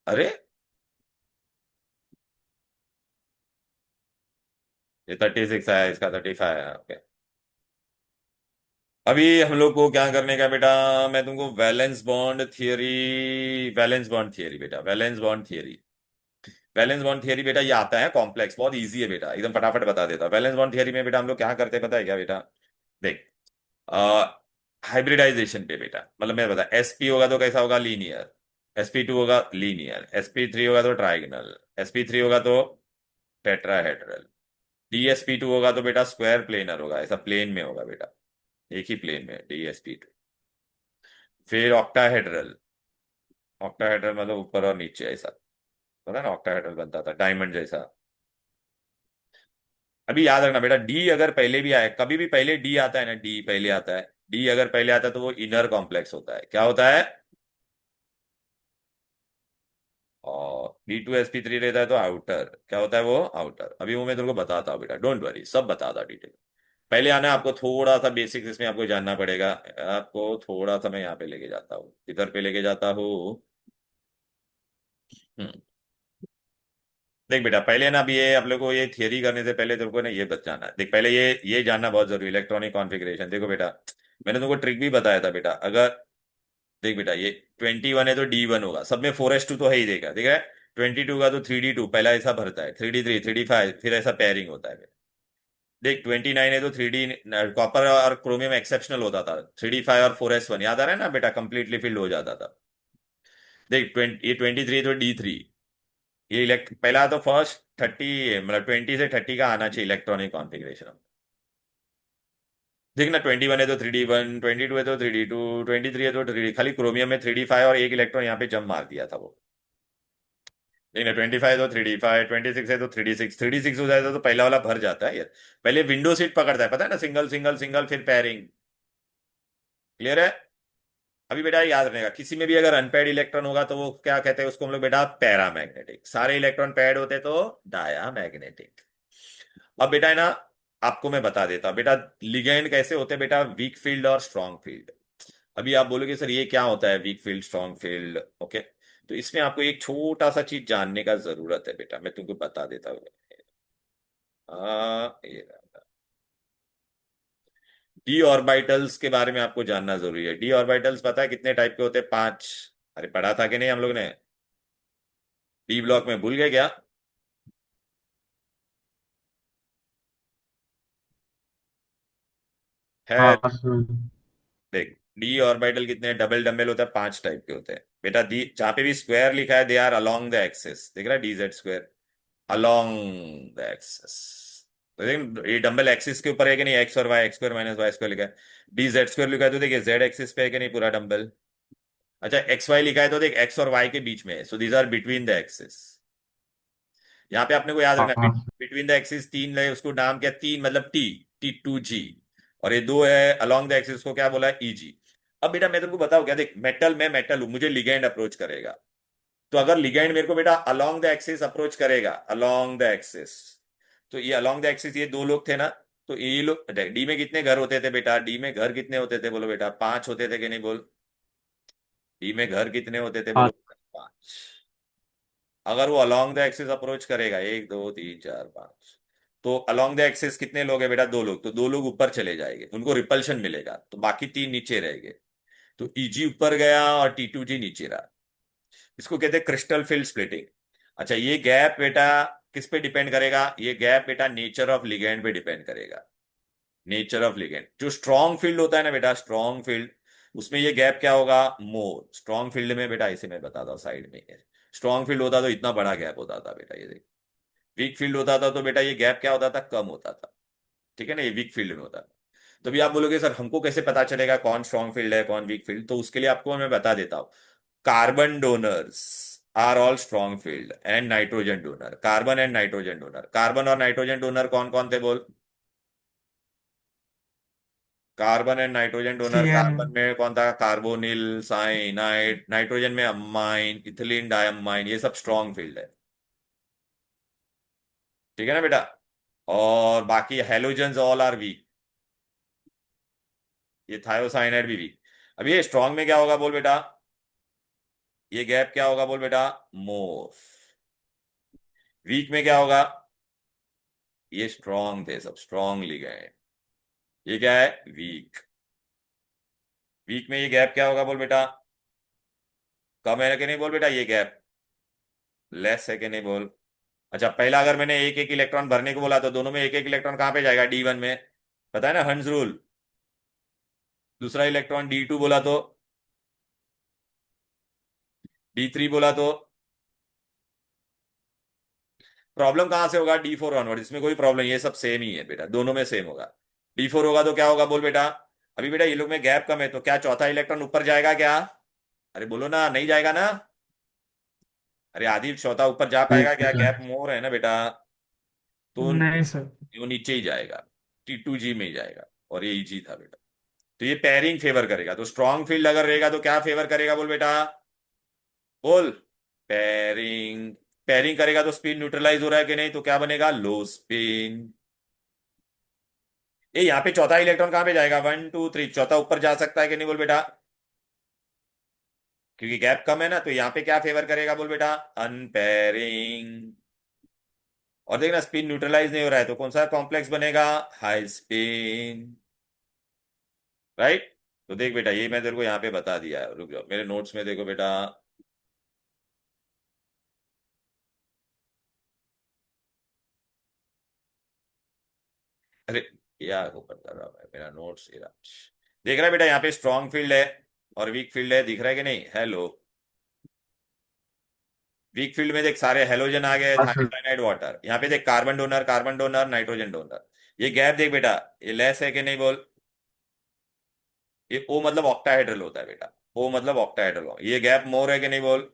अरे ये 36 आया, इसका 35 आया। ओके, अभी हम लोग को क्या करने का बेटा? मैं तुमको valence bond theory, valence bond theory बेटा, valence bond theory, valence bond theory बेटा ये आता है कॉम्प्लेक्स, बहुत इजी है बेटा, एकदम फटाफट बता देता। वैलेंस बॉन्ड थियरी में बेटा हम लोग क्या करते हैं पता है क्या बेटा? देख, हाइब्रिडाइजेशन पे बेटा, मतलब मैं बता, sp होगा तो कैसा होगा? लीनियर। sp2 होगा लीनियर, sp3 होगा तो ट्राइगोनल, sp3 होगा तो टेट्राहेड्रल, dsp2 होगा तो बेटा स्क्वायर प्लेनर होगा, ऐसा प्लेन में होगा बेटा, एक ही प्लेन में dsp2। फिर ऑक्टाहेड्रल, ऑक्टाहेड्रल मतलब ऊपर और नीचे ऐसा, पता है ना ऑक्टाहेड्रल बनता था डायमंड जैसा। अभी याद रखना बेटा, डी अगर पहले भी आए, कभी भी पहले डी आता है ना, डी पहले आता है, डी अगर पहले आता है तो वो इनर कॉम्प्लेक्स होता है। क्या होता है? और D2sp3 रहता है तो आउटर। क्या होता है वो? आउटर। अभी वो मैं तुमको बताता हूँ बेटा, डोंट वरी, सब बताता डिटेल। पहले आना है आपको थोड़ा सा बेसिक्स, इसमें आपको जानना पड़ेगा। आपको थोड़ा सा मैं यहाँ पे लेके जाता हूँ, इधर पे लेके जाता हूँ। हम्म, देख बेटा, पहले ना अभी ये आप लोग को ये थियरी करने से पहले तुमको ना ये बच जाना है। देख पहले ये जानना बहुत जरूरी, इलेक्ट्रॉनिक कॉन्फ़िगरेशन। देखो बेटा, मैंने तुमको ट्रिक भी बताया था बेटा, अगर देख बेटा ये 21 है तो D1 होगा, सब में 4s2 तो है ही, देखा देख रहा है? 22 का तो 3d2 पहला ऐसा भरता है, 3d3, 3d5, फिर ऐसा पेयरिंग होता है। देख 29 है तो 3d, कॉपर और क्रोमियम एक्सेप्शनल होता था, 3d5 और 4s1, याद आ रहा है ना बेटा? कंप्लीटली फिल्ड हो जाता था। देख 20, ये 23 तो D3, ये इलेक्ट पहला तो फर्स्ट 30, मतलब 20 से 30 का आना चाहिए इलेक्ट्रॉनिक कॉन्फ़िगरेशन। देख ना 21 है तो 3d1, 22 है तो 3d2, 23 है तो 3d, खाली क्रोमियम में 3d5 और एक इलेक्ट्रॉन यहाँ पे जम मार दिया था वो। नहीं नहीं, 25 तो 3d5, 26 है तो 3d6, 3d6 हो जाता है तो पहला वाला भर जाता है यार। पहले विंडो सीट पकड़ता है, पता है ना? सिंगल सिंगल सिंगल फिर पेयरिंग। क्लियर है? अभी बेटा याद रखनेगा, किसी में भी अगर अनपेयर्ड इलेक्ट्रॉन होगा तो वो क्या कहते हैं उसको हम लोग बेटा? पैरामैग्नेटिक। सारे इलेक्ट्रॉन पेयर्ड होते तो डायामैग्नेटिक। अब बेटा है ना, आपको मैं बता देता हूं बेटा, लिगेंड कैसे होते हैं बेटा? वीक फील्ड और स्ट्रॉन्ग फील्ड। अभी आप बोलोगे सर ये क्या होता है weak field strong field? Okay, तो इसमें आपको एक छोटा सा चीज जानने का जरूरत है बेटा, मैं तुमको बता देता हूँ। ये डी ऑर्बिटल्स के बारे में आपको जानना जरूरी है। डी ऑर्बिटल्स पता है कितने टाइप के होते हैं? 5। अरे पढ़ा था कि नहीं हम लोग ने? डी ब्लॉक में भूल गए क्या? है, हाँ सर। देख डी ऑर्बिटल कितने डबल डम्बल होता है? 5 टाइप के होते हैं बेटा। दी जहां पे भी स्क्वायर लिखा है, they are along the axis, देख रहा है? DZ square along the axis. तो देख ये डंबल एक्सिस के ऊपर है कि नहीं? एक्स और Y, X square minus Y square लिखा है। DZ स्क्वायर लिखा है तो देखिए जेड एक्सिस पे है कि नहीं पूरा डंबल? अच्छा, XY लिखा है तो देख एक्स और वाई के बीच में है, so these are between the axis. यहाँ पे आपने को याद रखना है, हाँ बिटवीन द एक्सिस तीन है, उसको नाम क्या, तीन मतलब टी, T2G, और ये दो है अलोंग द एक्सिस को क्या बोला है, EG। अब बेटा मैं तेरे को बताऊं क्या, देख मेटल में मेटल हूं, मुझे लिगेंड अप्रोच करेगा, तो अगर लिगेंड मेरे को बेटा अलोंग द एक्सिस अप्रोच करेगा, अलोंग द एक्सिस, तो ये अलोंग द एक्सिस ये दो लोग थे ना, तो ये लोग डी में कितने घर होते थे बेटा, डी में घर कितने होते थे बोलो बेटा, पांच होते थे कि नहीं बोल, डी में घर कितने होते थे बोलो, हाँ पांच। अगर वो अलोंग द एक्सिस अप्रोच करेगा, एक दो तीन चार पांच, तो अलोंग द एक्सिस कितने लोग हैं बेटा, दो लोग, तो दो लोग ऊपर चले जाएंगे, उनको रिपल्शन मिलेगा, तो बाकी तीन नीचे रहेंगे, तो EG ऊपर गया और T2G नीचे रहा। इसको कहते हैं क्रिस्टल फील्ड स्प्लिटिंग। अच्छा ये गैप बेटा किस पे डिपेंड करेगा, ये गैप बेटा नेचर ऑफ लिगेंड पे डिपेंड करेगा, नेचर ऑफ लिगेंड। जो स्ट्रॉन्ग फील्ड होता है ना बेटा, स्ट्रॉन्ग फील्ड, उसमें ये गैप क्या होगा, मोर। स्ट्रॉन्ग फील्ड में बेटा इसे मैं बताता हूँ साइड में, स्ट्रॉन्ग फील्ड होता तो इतना बड़ा गैप होता था बेटा, ये देख। वीक फील्ड होता था तो बेटा ये गैप क्या होता था, कम होता था, ठीक है ना, ये वीक फील्ड में होता था। तो भी आप बोलोगे सर हमको कैसे पता चलेगा कौन स्ट्रॉन्ग फील्ड है कौन वीक फील्ड, तो उसके लिए आपको मैं बता देता हूँ। Carbon donors are all strong field and nitrogen donor, carbon and nitrogen donor, carbon और नाइट्रोजन डोनर कौन कौन थे बोल, carbon and nitrogen donor, CN। Carbon में कौन था, कार्बोनिल, साइनाइड, नाइट्रोजन में अमाइन, इथिलीन डायमाइन, ये सब स्ट्रॉन्ग फील्ड है, ठीक है ना बेटा। और बाकी हेलोजन्स ऑल आर वीक, ये थायोसाइनाइड भी वीक। अब ये स्ट्रॉन्ग में क्या होगा बोल बेटा, ये गैप क्या होगा बोल बेटा, मोर। वीक में क्या होगा, ये स्ट्रॉन्ग थे सब, स्ट्रॉन्गली गए, ये क्या है, वीक। वीक में ये गैप क्या होगा बोल बेटा, कम है कि नहीं बोल बेटा, ये गैप लेस है कि नहीं बोल। अच्छा पहला अगर मैंने एक एक इलेक्ट्रॉन भरने को बोला तो दोनों में एक एक इलेक्ट्रॉन कहां पे जाएगा, D1 में, पता है ना हंस रूल। दूसरा इलेक्ट्रॉन D2 बोला तो, D3 बोला तो, प्रॉब्लम कहां से होगा, D4 ऑनवर्ड, इसमें कोई प्रॉब्लम, ये सब सेम ही है बेटा, दोनों में सेम होगा। D4 होगा तो क्या होगा बोल बेटा, अभी बेटा ये लोग में गैप कम है तो क्या चौथा इलेक्ट्रॉन ऊपर जाएगा क्या, अरे बोलो ना, नहीं जाएगा ना, अरे आदि चौथा ऊपर जा नहीं पाएगा क्या, सर। गैप मोर है ना बेटा, तो नहीं सर। वो नीचे ही जाएगा, T2G में ही जाएगा, और ये EG था बेटा। तो ये पेयरिंग फेवर करेगा, तो स्ट्रॉन्ग फील्ड अगर रहेगा तो क्या फेवर करेगा बोल बेटा, बोल, पेयरिंग। पेयरिंग करेगा तो स्पिन न्यूट्रलाइज हो रहा है कि नहीं, तो क्या बनेगा, लो स्पिन। ये यहाँ पे चौथा इलेक्ट्रॉन कहां पे जाएगा, 1 2 3, चौथा ऊपर जा सकता है कि नहीं बोल बेटा, क्योंकि गैप कम है ना, तो यहाँ पे क्या फेवर करेगा बोल बेटा, अनपेयरिंग। और देखना स्पिन न्यूट्रलाइज नहीं हो रहा है तो कौन सा कॉम्प्लेक्स बनेगा, हाई स्पिन, राइट। तो देख बेटा ये मैं तेरे को यहाँ पे बता दिया है, रुक जाओ मेरे नोट्स में देखो बेटा, अरे यार वो करता रहा मैं, मेरा नोट्स ये रहा। देख रहा है बेटा यहाँ पे स्ट्रॉन्ग फील्ड है और वीक फील्ड है, दिख रहा है कि नहीं, हेलो। वीक फील्ड में देख सारे हेलोजन आ गए, हाँ सर। थायोसाइनाइड वाटर, यहाँ पे देख carbon donor, carbon donor, nitrogen donor. ये गैप देख बेटा, ये लेस है कि नहीं बोल, ये O मतलब ऑक्टाहेड्रल होता है बेटा, O मतलब ऑक्टाहेड्रल, ये गैप मोर है कि नहीं बोल।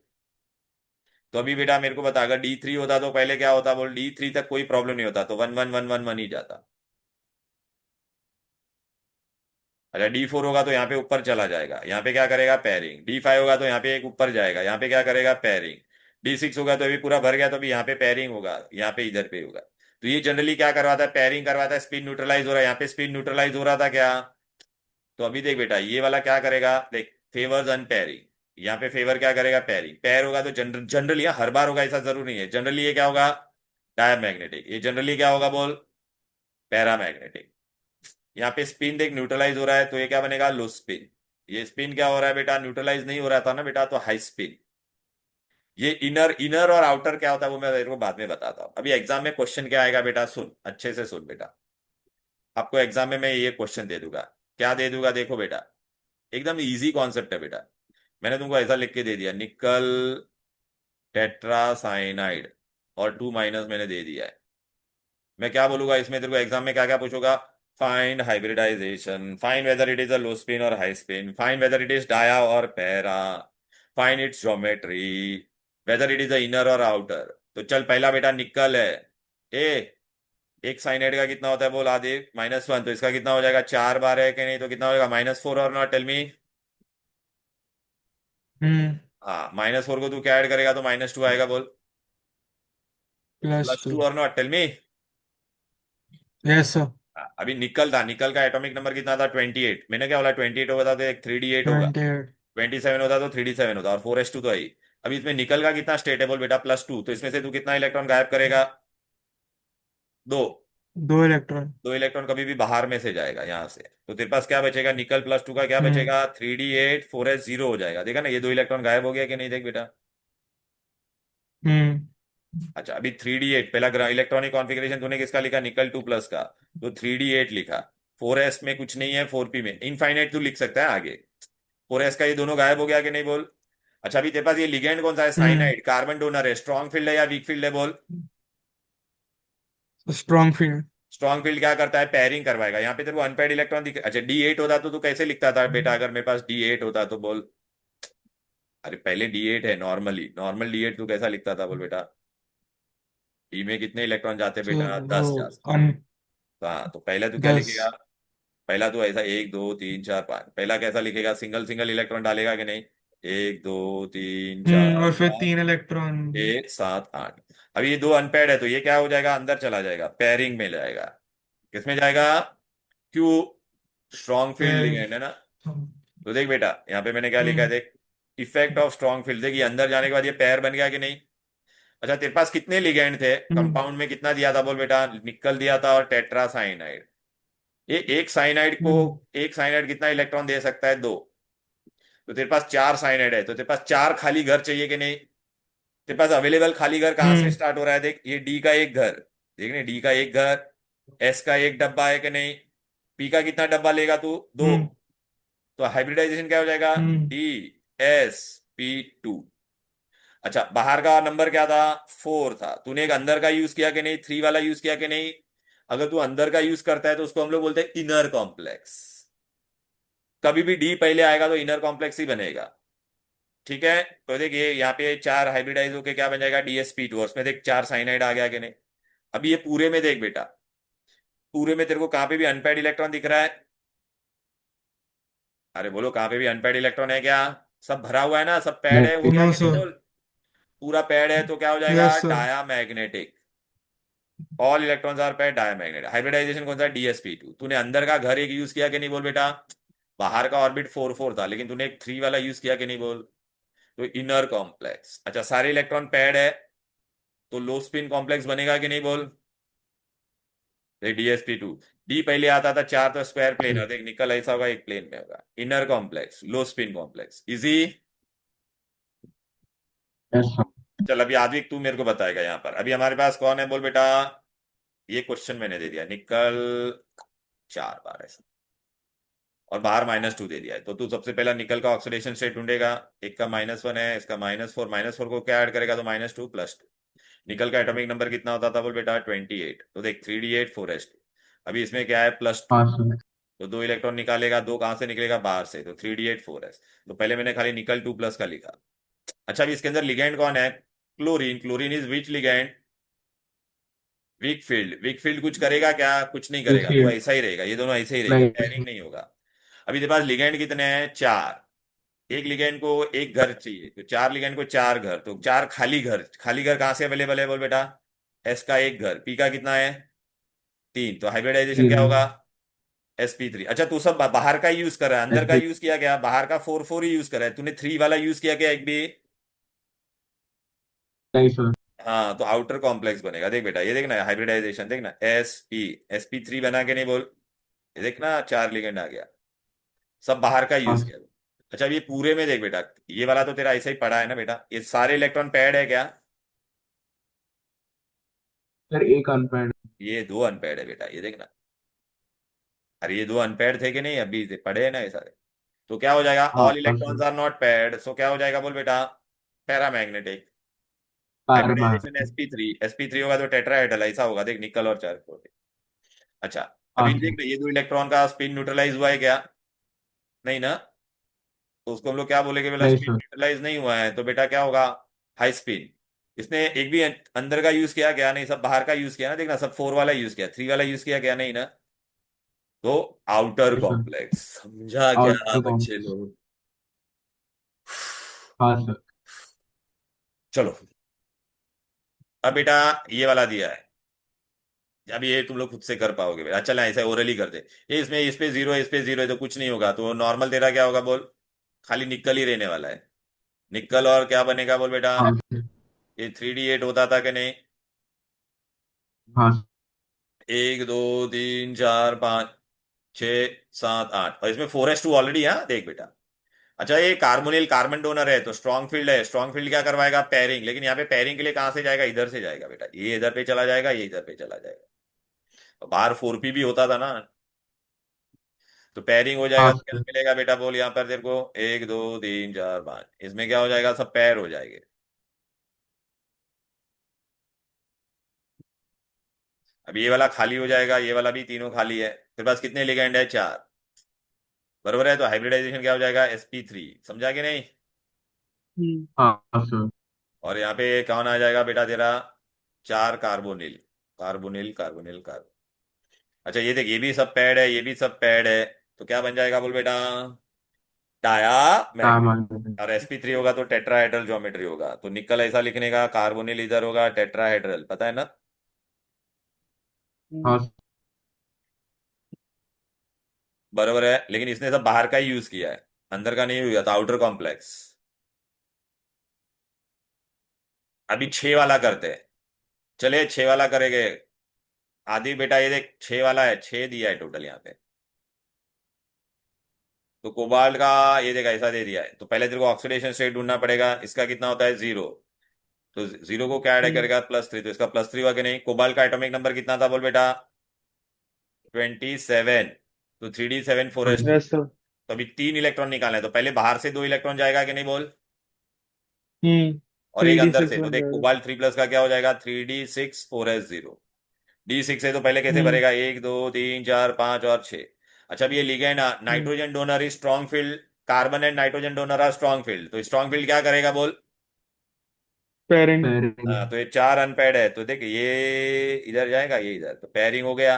तो अभी बेटा मेरे को बता, अगर D3 होता तो पहले क्या होता बोल, D3 तक कोई प्रॉब्लम नहीं होता, तो 1 1 1 1 1 ही जाता। अच्छा D4 होगा तो यहाँ पे ऊपर चला जाएगा, यहाँ पे क्या करेगा, पेयरिंग। D5 होगा तो यहाँ पे एक ऊपर जाएगा, यहाँ पे क्या करेगा, पेयरिंग। D6 होगा तो अभी पूरा भर गया तो अभी यहाँ पे पेयरिंग होगा, यहाँ पे इधर पे होगा। तो ये जनरली क्या करवाता है, पेयरिंग करवाता है, स्पिन न्यूट्रलाइज हो रहा है, यहाँ पे स्पिन न्यूट्रलाइज हो रहा था क्या। तो अभी देख बेटा ये वाला क्या करेगा, देख फेवर्स अनपेयरिंग, यहाँ पे फेवर क्या करेगा, पेयरिंग। पेयर होगा तो जनरली हर बार होगा ऐसा जरूर नहीं है, जनरली ये क्या होगा, डायमैग्नेटिक। ये जनरली क्या होगा बोल, पैरामैग्नेटिक। यहाँ पे स्पिन देख न्यूट्रलाइज हो रहा है तो ये क्या बनेगा, लो स्पिन। ये स्पिन क्या हो रहा है बेटा, न्यूट्रलाइज नहीं हो रहा था ना बेटा, तो हाई स्पिन। ये इनर इनर और आउटर क्या होता है वो मैं तेरे को बाद में बताता हूँ, अभी एग्जाम में क्वेश्चन क्या आएगा बेटा, सुन अच्छे से सुन बेटा। आपको एग्जाम में मैं ये क्वेश्चन दे दूंगा, क्या दे दूंगा देखो बेटा, एकदम इजी कॉन्सेप्ट है बेटा। मैंने तुमको ऐसा लिख के दे दिया, निकल टेट्रासाइनाइड और 2 माइनस मैंने दे दिया है। मैं क्या बोलूंगा इसमें तेरे को एग्जाम में क्या क्या पूछूंगा, find hybridization, find whether it is a low spin और high spin, find whether it is dia और para, find its geometry, whether it is a inner और आउटर, तो चल पहला बेटा निकल है। ए, एक साइनाइड का कितना होता है बोल आदि, -1, तो इसका कितना हो जाएगा, 4 बार है कि नहीं, तो कितना हो जाएगा, -4 और नॉट, टेल मी। हम्म। हाँ, -4 को तू क्या ऐड करेगा तो -2 आएगा बोल। प्लस +2 2। और not, tell me. Yes sir. अभी निकल था, निकल का एटॉमिक नंबर कितना था, 28। मैंने क्या बोला, 28 होगा था तो एक 3d8 होगा, 28। 27 होता तो 3d7 होता, और 4s2 तो आई। अभी इसमें निकल का कितना स्टेट है बोल बेटा, +2, तो इसमें से तू कितना इलेक्ट्रॉन गायब करेगा, 2। 2 इलेक्ट्रॉन। 2 इलेक्ट्रॉन कभी भी बाहर में से जाएगा यहाँ से, तो तेरे पास क्या बचेगा, निकल +2 का क्या हम्म। बचेगा, 3d8 4s0 हो जाएगा। देखा ना, ये 2 इलेक्ट्रॉन गायब हो गया कि नहीं, देख बेटा। हम्म। अच्छा, अभी 3d8 पहला इलेक्ट्रॉनिक कॉन्फ़िगरेशन तूने किसका लिखा, निकल 2+ का, तो 3d8 लिखा। 4s में कुछ नहीं है, 4p में इनफाइनाइट तू लिख सकता है आगे। 4s का ये दोनों गायब हो गया कि नहीं बोल। अच्छा, अभी तेरे पास ये लिगेंड कौन सा है, हम्म। साइनाइड, कार्बन डोनर है, स्ट्रॉन्ग फील्ड है या वीक फील्ड है बोल। Strong field. स्ट्रॉन्ग फील्ड क्या करता है, पेयरिंग करवाएगा। यहाँ पे तेरे को अनपेयर्ड इलेक्ट्रॉन दिख, अच्छा D8 होता तो तू कैसे लिखता था बेटा, अगर मेरे पास D8 होता तो बोल। अरे पहले D8 है, नॉर्मली नॉर्मल D8 तू कैसा लिखता था बोल बेटा। डी में कितने इलेक्ट्रॉन जाते तो बेटा, वो 10 जा सकते। अन तो हाँ, तो पहले तू क्या 10। लिखेगा, पहला तो ऐसा 1 2 3 4 5, पहला कैसा लिखेगा, सिंगल सिंगल इलेक्ट्रॉन डालेगा कि नहीं, 1 2 3 4 और फिर 5 3 इलेक्ट्रॉन। 6 7 8। अभी ये दो अनपेयर्ड है तो ये क्या हो जाएगा, अंदर चला जाएगा, पेयरिंग में जाएगा। किसमें जाएगा, क्यों, स्ट्रॉन्ग फील्ड पेयरिंग। लिगेंड है ना। तो देख बेटा, यहाँ पे मैंने क्या लिखा है, हम्म। देख, इफेक्ट ऑफ स्ट्रॉन्ग फील्ड, देख ये अंदर जाने के बाद ये पेयर बन गया कि नहीं। अच्छा, तेरे पास कितने लिगेंड थे हम्म। कंपाउंड में, कितना दिया था बोल बेटा, निकल दिया था और टेट्रा साइनाइड। ये एक साइनाइड को, हम्म। एक साइनाइड कितना इलेक्ट्रॉन दे सकता है, 2। तो तेरे पास 4 साइनाइड है, तो तेरे पास 4 खाली घर चाहिए कि नहीं। तेरे पास अवेलेबल खाली घर कहाँ से हम्म। स्टार्ट हो रहा है, देख ये डी का एक घर, देख ने डी का एक घर, एस का एक डब्बा है कि नहीं, पी का कितना डब्बा लेगा तू, 2। हम्म। तो हाइब्रिडाइजेशन क्या हो जाएगा, हम्म। D, S, P, 2। अच्छा, बाहर का नंबर क्या था, 4 था, तूने एक अंदर का यूज किया कि नहीं, 3 वाला यूज किया कि नहीं। अगर तू अंदर का यूज करता है तो उसको हम लोग बोलते हैं इनर कॉम्प्लेक्स। कभी भी डी पहले आएगा तो इनर कॉम्प्लेक्स ही बनेगा। ठीक है, तो देखिए यहाँ पे 4 हाइब्रिडाइज होके क्या बन जाएगा, DsP2, और उसमें देख 4 साइनाइड आ गया कि नहीं। अभी ये पूरे में देख बेटा, पूरे में तेरे को कहाँ पे भी अनपेयर्ड इलेक्ट्रॉन दिख रहा है, अरे बोलो कहाँ पे भी अनपेयर्ड इलेक्ट्रॉन है क्या, सब भरा हुआ है ना, सब पैड है, हो गया नो कि नहीं सर। बोल। पूरा पैड है तो क्या हो जाएगा, yes sir. Diamagnetic. All electrons are paired diamagnet. Hybridization कौन सा है, DsP2। तूने अंदर का घर एक यूज किया कि नहीं बोल बेटा, बाहर का ऑर्बिट 4 4 था, लेकिन तूने एक 3 वाला यूज किया कि नहीं बोल। तो इनर कॉम्प्लेक्स, अच्छा सारे इलेक्ट्रॉन पैड है तो लो स्पिन कॉम्प्लेक्स बनेगा कि नहीं बोल। देख DsP2, डी पहले आता था 4 तो स्क्वायर प्लेन है, देख निकल ऐसा होगा, एक प्लेन में होगा, inner complex low spin complex, easy. Yes sir. चल अभी आद्विक तू मेरे को बताएगा यहाँ पर, अभी हमारे पास कौन है बोल बेटा, ये क्वेश्चन मैंने दे दिया, निकल 4 बार ऐसा, और बाहर -2 दे दिया है, तो तू सबसे पहला निकल का ऑक्सीडेशन स्टेट ढूंढेगा। एक का -1 है, इसका -4, -4 को क्या ऐड करेगा तो -2 + 2। निकल का एटॉमिक नंबर कितना होता था बोल बेटा, 28, तो देख 3d8 4s2। अभी इसमें क्या है, +2, हाँ सर। तो 2 इलेक्ट्रॉन निकालेगा, 2 कहाँ से निकलेगा, बाहर से, तो 3d8 4s। तो पहले मैंने खाली निकल 2+ का लिखा। अच्छा, अभी इसके अंदर लिगेंड कौन है, chlorine. Chlorine is which ligand, weak field. Weak field कुछ करेगा क्या, कुछ नहीं एक करेगा, तो फील्ड। ऐसा ही रहेगा, ये दोनों ऐसे ही रहेगा, नहीं पेयरिंग सर। नहीं होगा। अभी तेरे पास लिगेंड कितने हैं, 4। एक लिगेंड को एक घर चाहिए, तो 4 लिगेंड को 4 घर, तो 4 खाली घर, खाली घर कहाँ से अवेलेबल है बोल बेटा, एस का एक घर, पी का कितना है, 3, तो हाइब्रिडाइजेशन क्या तीन। होगा, sp3। अच्छा, तू सब बाहर का यूज कर रहा है, अंदर का एसपी। यूज किया गया, बाहर का 4 4 ही यूज कर रहा है, तूने 3 वाला यूज किया क्या एक भी। नहीं सर। हाँ, तो आउटर कॉम्प्लेक्स बनेगा, देख बेटा ये देखना, हाइब्रिडाइजेशन देखना, sp3 बना के नहीं बोल, ये देखना 4 लिगेंड आ गया, सब बाहर का हाँ यूज किया। अच्छा, अब ये पूरे में देख बेटा, ये वाला तो तेरा ऐसा ही पड़ा है ना बेटा, ये सारे इलेक्ट्रॉन पैड है क्या, सर, एक अनपैड। ये 2 अनपेड है बेटा, ये देखना। अरे ये 2 अनपेड थे कि नहीं, अभी से पढ़े हैं ना ये सारे। तो क्या हो जाएगा, हाँ all electrons sir. Are not paired, so क्या हो जाएगा बोल बेटा, पैरामैग्नेटिक। पैरमा। हाइब्रिडाइजेशन sp3 होगा तो टेट्राहेड्रल ऐसा होगा, देख निकल और चार प्रोटीन। अच्छा, हाँ अभी सर। देख ये 2 इलेक्ट्रॉन का स्पिन न्यूट्रलाइज हुआ है क्या, नहीं ना, तो उसको हम लोग क्या बोलेंगे, बोला नहीं स्पिन सर। न्यूट्रलाइज नहीं हुआ है तो बेटा क्या होगा, हाई स्पिन। इसने एक भी अंदर का यूज किया क्या? नहीं, सब बाहर का यूज किया ना, देखना सब 4 वाला यूज किया, 3 वाला यूज किया क्या? नहीं ना। तो आउटर Yes, sir. कॉम्प्लेक्स, समझा क्या Outer बच्चे complex. लोग? हाँ सर। चलो, अब बेटा ये वाला दिया है, अब ये तुम लोग खुद से कर पाओगे बेटा। चल ऐसा ओरली कर दे। ये इसमें इस पे जीरो है, इस पे जीरो है, तो कुछ नहीं होगा, तो नॉर्मल तेरा क्या होगा बोल? खाली निकल ही रहने वाला है। निकल और क्या बनेगा बोल बेटा? हाँ सर। ये 3D8 होता था कि नहीं? हाँ 1 2 3 4 5 6 7 8, और इसमें 4s2 ऑलरेडी। हाँ देख बेटा, अच्छा ये कार्बोनिल कार्बन डोनर है तो स्ट्रॉन्ग फील्ड है, स्ट्रॉन्ग फील्ड क्या करवाएगा? पेयरिंग। लेकिन यहाँ पे पेयरिंग के लिए कहाँ से जाएगा? इधर से जाएगा बेटा, ये इधर पे चला जाएगा, ये इधर पे चला जाएगा। तो बाहर 4p भी होता था ना, तो पेयरिंग हो जाएगा हाँ तो क्या सर। मिलेगा बेटा बोल? यहाँ पर तेरे को 1 2 3 4 5, इसमें क्या हो जाएगा? सब पेयर हो जाएंगे। अब ये वाला खाली हो जाएगा, ये वाला भी, तीनों खाली है। तेरे पास कितने लिगेंड है? 4। बरोबर है, तो हाइब्रिडाइजेशन क्या हो जाएगा? sp3। समझा कि नहीं? हम्म। हाँ सर। और यहाँ पे कौन आ जाएगा बेटा तेरा? 4 कार्बोनिल, कार्बोनिल कार्बोनिल कार्बोनिल। अच्छा ये देख, ये भी सब पैड है, ये भी सब पैड है, तो क्या बन जाएगा बोल बेटा? डाया हाँ मैग्नेट। मान। और sp3 होगा तो टेट्राहेड्रल ज्योमेट्री होगा, तो निकल ऐसा लिखने का, कार्बोनिल इधर होगा, टेट्राहेड्रल, पता है ना? हम्म। हाँ बरोबर है, लेकिन इसने सब बाहर का ही यूज किया है, अंदर का नहीं हुआ, तो आउटर कॉम्प्लेक्स। अभी 6 वाला करते हैं। चले 6 वाला करेंगे। आदि बेटा ये देख, 6 वाला है, 6 दिया है टोटल यहाँ पे। तो कोबाल्ट का ये देख ऐसा दे दिया है, तो पहले तेरे को ऑक्सीडेशन स्टेट ढूंढना पड़ेगा, इसका कितना होता है? 0। तो 0 को क्या ऐड हम्म। करेगा? +3, तो इसका +3 हुआ कि नहीं? कोबाल्ट का एटॉमिक नंबर कितना था बोल बेटा? 27। तो 3d7 4s2। Yes sir. तो अभी 3 इलेक्ट्रॉन निकालना है, तो पहले बाहर से 2 इलेक्ट्रॉन जाएगा कि नहीं बोल? हम्म। और थ्री एक डी अंदर सिक्स से, तो बन देख जाएगा। कोबाल्ट 3+ का क्या हो जाएगा? 3d6 4s0। D6 है तो पहले कैसे हम्म। भरेगा? 1 2 3 4 5 और 6। अच्छा अब ये ligand hmm. Nitrogen donor is strong field, carbon and nitrogen donor are strong field, तो स्ट्रॉन्ग फील्ड क्या करेगा बोल? पेयरिंग। पेयरिंग। तो ये 4 अनपेड है, तो देख ये इधर जाएगा, ये इधर, तो पेयरिंग हो गया।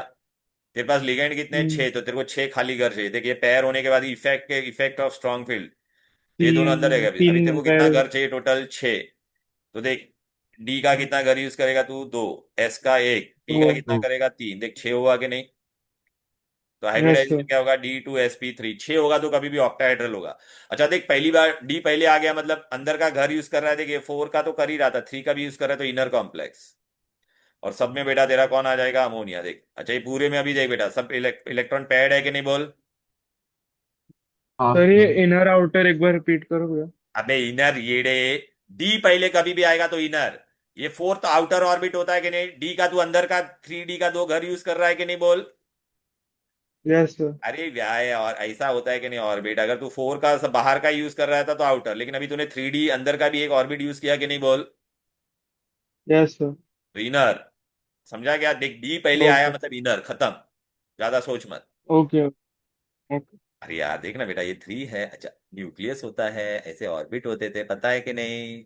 तेरे पास लिगेंड कितने हैं? हम्म। 6, तो तेरे को 6 खाली घर चाहिए। देख ये पेयर होने के बाद इफेक्ट के इफेक्ट ऑफ स्ट्रॉन्ग फील्ड, तो ये दोनों अंदर रहेगा। अभी अभी तेरे तीन को कितना पेयर। घर चाहिए टोटल? 6। तो देख, डी का कितना घर यूज करेगा तू? 2। एस का 1, पी का वो। कितना करेगा? 3। देख 6 हुआ कि नहीं? तो यस हाइब्रिडाइजेशन सर। क्या होगा? D2sp3। 6 होगा तो कभी भी ऑक्टाहेड्रल होगा। अच्छा देख, पहली बार डी पहले आ गया, मतलब अंदर का घर यूज कर रहा है। देखिए 4 का तो कर ही रहा था, 3 का भी यूज कर रहा है, तो इनर कॉम्प्लेक्स। और सब में बेटा तेरा कौन आ जाएगा? अमोनिया। देख अच्छा, ये पूरे में अभी देख बेटा, सब इलेक्ट्रॉन पैड है कि नहीं बोल? हाँ सर ये सर। इनर आउटर एक बार रिपीट करो भैया। अबे इनर येड़े, डी पहले कभी भी आएगा तो इनर। ये फोर्थ आउटर ऑर्बिट होता है कि नहीं? डी का तू अंदर का 3D का 2 घर यूज कर रहा है कि नहीं बोल? Yes sir. अरे व्याय, और ऐसा होता है कि नहीं ऑर्बिट? अगर तू 4 का सब बाहर का यूज कर रहा था तो आउटर, लेकिन अभी तूने 3D अंदर का भी एक ऑर्बिट यूज किया कि नहीं बोल? Yes sir. तो इनर। समझा क्या? देख डी पहले आया ओके। मतलब इनर, खत्म। ज्यादा सोच मत। ओके। ओके। अरे यार देखना बेटा, ये 3 है। अच्छा, न्यूक्लियस होता है, ऐसे ऑर्बिट होते थे, पता है कि नहीं?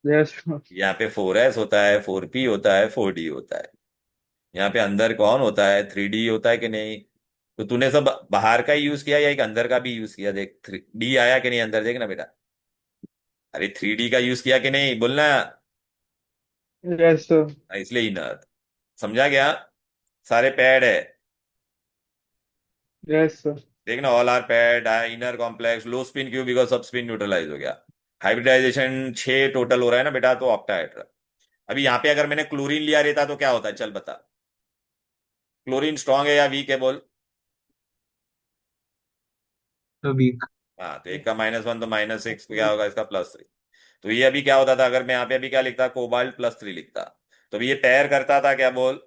Yes sir. यहाँ पे 4s होता है, 4p होता है, 4d होता है। यहाँ पे अंदर कौन होता है? 3D होता है कि नहीं? तो तूने सब बाहर का ही यूज किया या एक अंदर का भी यूज किया? देख 3D आया कि नहीं अंदर, देखना बेटा। अरे 3D का यूज किया कि नहीं बोलना। Yes sir. इसलिए इनर। समझा गया? सारे पैड है। Yes sir. देखना, all are paired, inner complex, low spin क्यों? बिकॉज सब स्पिन न्यूट्रलाइज हो गया। हाइब्रिडाइजेशन 6 टोटल हो रहा है ना बेटा, तो ऑक्टाहेड्रल। अभी यहाँ पे अगर मैंने क्लोरीन लिया रहता तो क्या होता है? चल बता। क्लोरीन स्ट्रांग है या वीक है बोल? तो वीक। हाँ, तो एक का -1 तो -6, क्या होगा इसका? +3। तो ये अभी क्या होता था अगर मैं यहाँ पे अभी क्या लिखता? कोबाल्ट +3 लिखता। तो अभी ये पेयर करता था क्या बोल?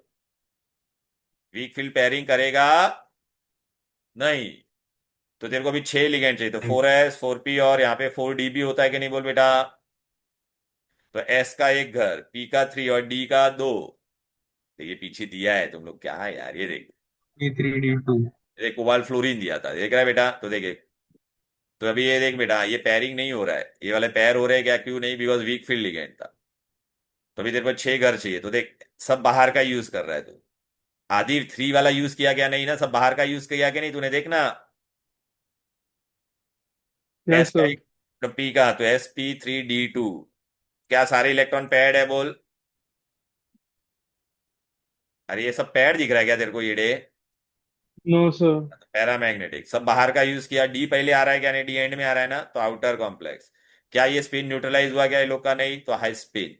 वीक फील्ड पेयरिंग करेगा नहीं। तो तेरे को अभी 6 लिगेंड चाहिए, तो 4s 4p, और यहाँ पे 4d भी होता है कि नहीं बोल बेटा? तो s का एक घर, p का 3 और d का 2। तो ये पीछे दिया है, तुम लोग क्या है यार, ये देख। E3D2। ये कोबाल्ट फ्लोरीन दिया था, देख रहा है बेटा? तो देखे, तो अभी ये देख बेटा, ये पेयरिंग नहीं हो रहा है, ये वाले पेयर हो रहे हैं क्या? क्यों नहीं? बिकॉज वीक फील्ड लिगेंड था। तो अभी तेरे को 6 घर चाहिए, तो देख सब बाहर का यूज कर रहा है तू। आदि 3 वाला यूज किया क्या? नहीं ना, सब बाहर का यूज किया क्या नहीं तूने? देखना एस यस का सर। पी का, तो sp3d2, क्या सारे इलेक्ट्रॉन पेयर्ड है बोल? अरे ये सब पेयर्ड दिख रहा है क्या तेरे को ये डे? No sir. पैरामैग्नेटिक, सब बाहर का यूज किया। डी पहले आ रहा है क्या? नहीं, डी एंड में आ रहा है ना, तो आउटर कॉम्प्लेक्स। क्या ये स्पिन न्यूट्रलाइज हुआ क्या ये लोग का? नहीं, तो हाई स्पिन।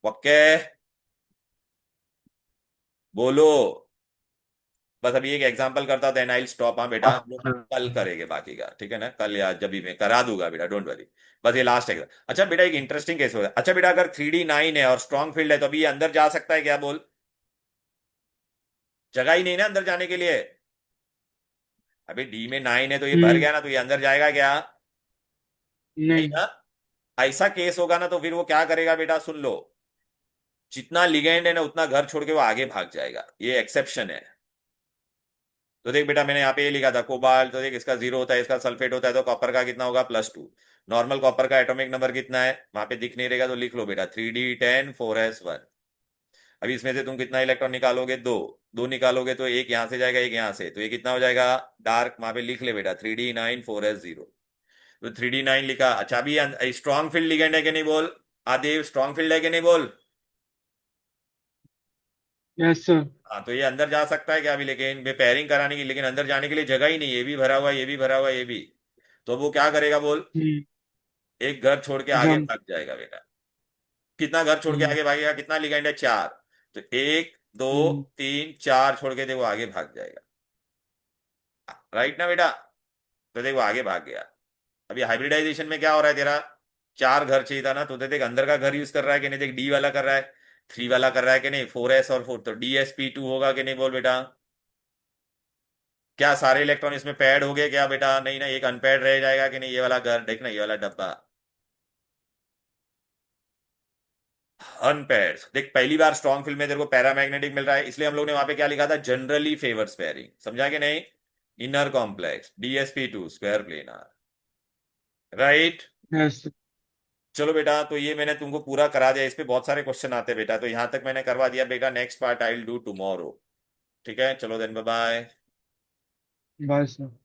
ओके, बोलो। बस अभी एक एग्जांपल करता देन आई स्टॉप। हाँ बेटा, हम लोग कल करेंगे बाकी का, ठीक है ना? कल या जब भी मैं करा दूंगा बेटा, डोंट वरी। बस ये लास्ट एग्जाम। अच्छा बेटा, एक इंटरेस्टिंग केस हो रहा है। अच्छा बेटा, अगर 3D9 है और स्ट्रॉन्ग फील्ड है, तो अभी ये अंदर जा सकता है क्या बोल? जगह ही नहीं ना अंदर जाने के लिए। अभी डी में 9 है तो ये भर हम्म। गया ना, तो ये अंदर जाएगा क्या? नहीं नहीं। ना। ऐसा केस होगा ना, तो फिर वो क्या करेगा बेटा, सुन लो। जितना लिगेंड है ना, उतना घर छोड़ के वो आगे भाग जाएगा, ये एक्सेप्शन है। तो देख बेटा, मैंने यहाँ पे ये लिखा था कोबाल्ट, तो देख इसका 0 होता है, इसका सल्फेट होता है, तो कॉपर का कितना होगा? +2। नॉर्मल कॉपर का एटॉमिक नंबर कितना है? वहां पे दिख नहीं रहेगा, तो लिख लो बेटा 3D10 4s1। अभी इसमें से तुम कितना इलेक्ट्रॉन निकालोगे? दो। दो निकालोगे तो एक यहाँ से जाएगा, एक यहाँ से, तो ये कितना हो जाएगा? डार्क वहां पे लिख ले बेटा 3D9 4s0। तो 3D9 लिखा। अच्छा, अभी स्ट्रॉन्ग फील्ड लिगेंड है कि नहीं बोल? आदेव, स्ट्रॉन्ग फील्ड है कि नहीं बोल? Yes sir. हाँ, तो ये अंदर जा सकता है क्या अभी? लेकिन पेयरिंग कराने की, लेकिन अंदर जाने के लिए जगह ही नहीं है, ये भी भरा हुआ है, ये भी भरा हुआ है, ये भी। तो अब वो क्या करेगा बोल? हम्म। एक घर छोड़ के आगे जंप। भाग जाएगा बेटा। कितना घर छोड़ के हम्म। आगे भागेगा? कितना लिगेंड है? 4। तो 1 2 3 4 छोड़ के देखो आगे भाग जाएगा। राइट ना बेटा? तो देखो आगे भाग गया। अभी हाइब्रिडाइजेशन में क्या हो रहा है तेरा? 4 घर चाहिए था ना, तो देख अंदर का घर यूज कर रहा है कि नहीं? देख डी वाला कर रहा है, 3 वाला कर रहा है कि नहीं? 4s और 4, तो DsP2 होगा कि नहीं बोल बेटा? क्या सारे इलेक्ट्रॉन इसमें पैड हो गए क्या बेटा? नहीं ना, एक अनपैड रह जाएगा कि नहीं? ये वाला घर देखना, ये वाला डब्बा अनपेयर्ड। देख पहली बार स्ट्रॉन्ग फील्ड में तेरे को पैरामैग्नेटिक मिल रहा है, इसलिए हम लोग ने वहां पे क्या लिखा था? Generally favours pairing. समझा कि नहीं? Inner complex DsP2 square planar. Right. Yes. चलो बेटा, तो ये मैंने तुमको पूरा करा दिया। इस पे बहुत सारे क्वेश्चन आते हैं बेटा, तो यहां तक मैंने करवा दिया बेटा। Next part I will do tomorrow. ठीक है, चलो then, bye bye. Bye sir.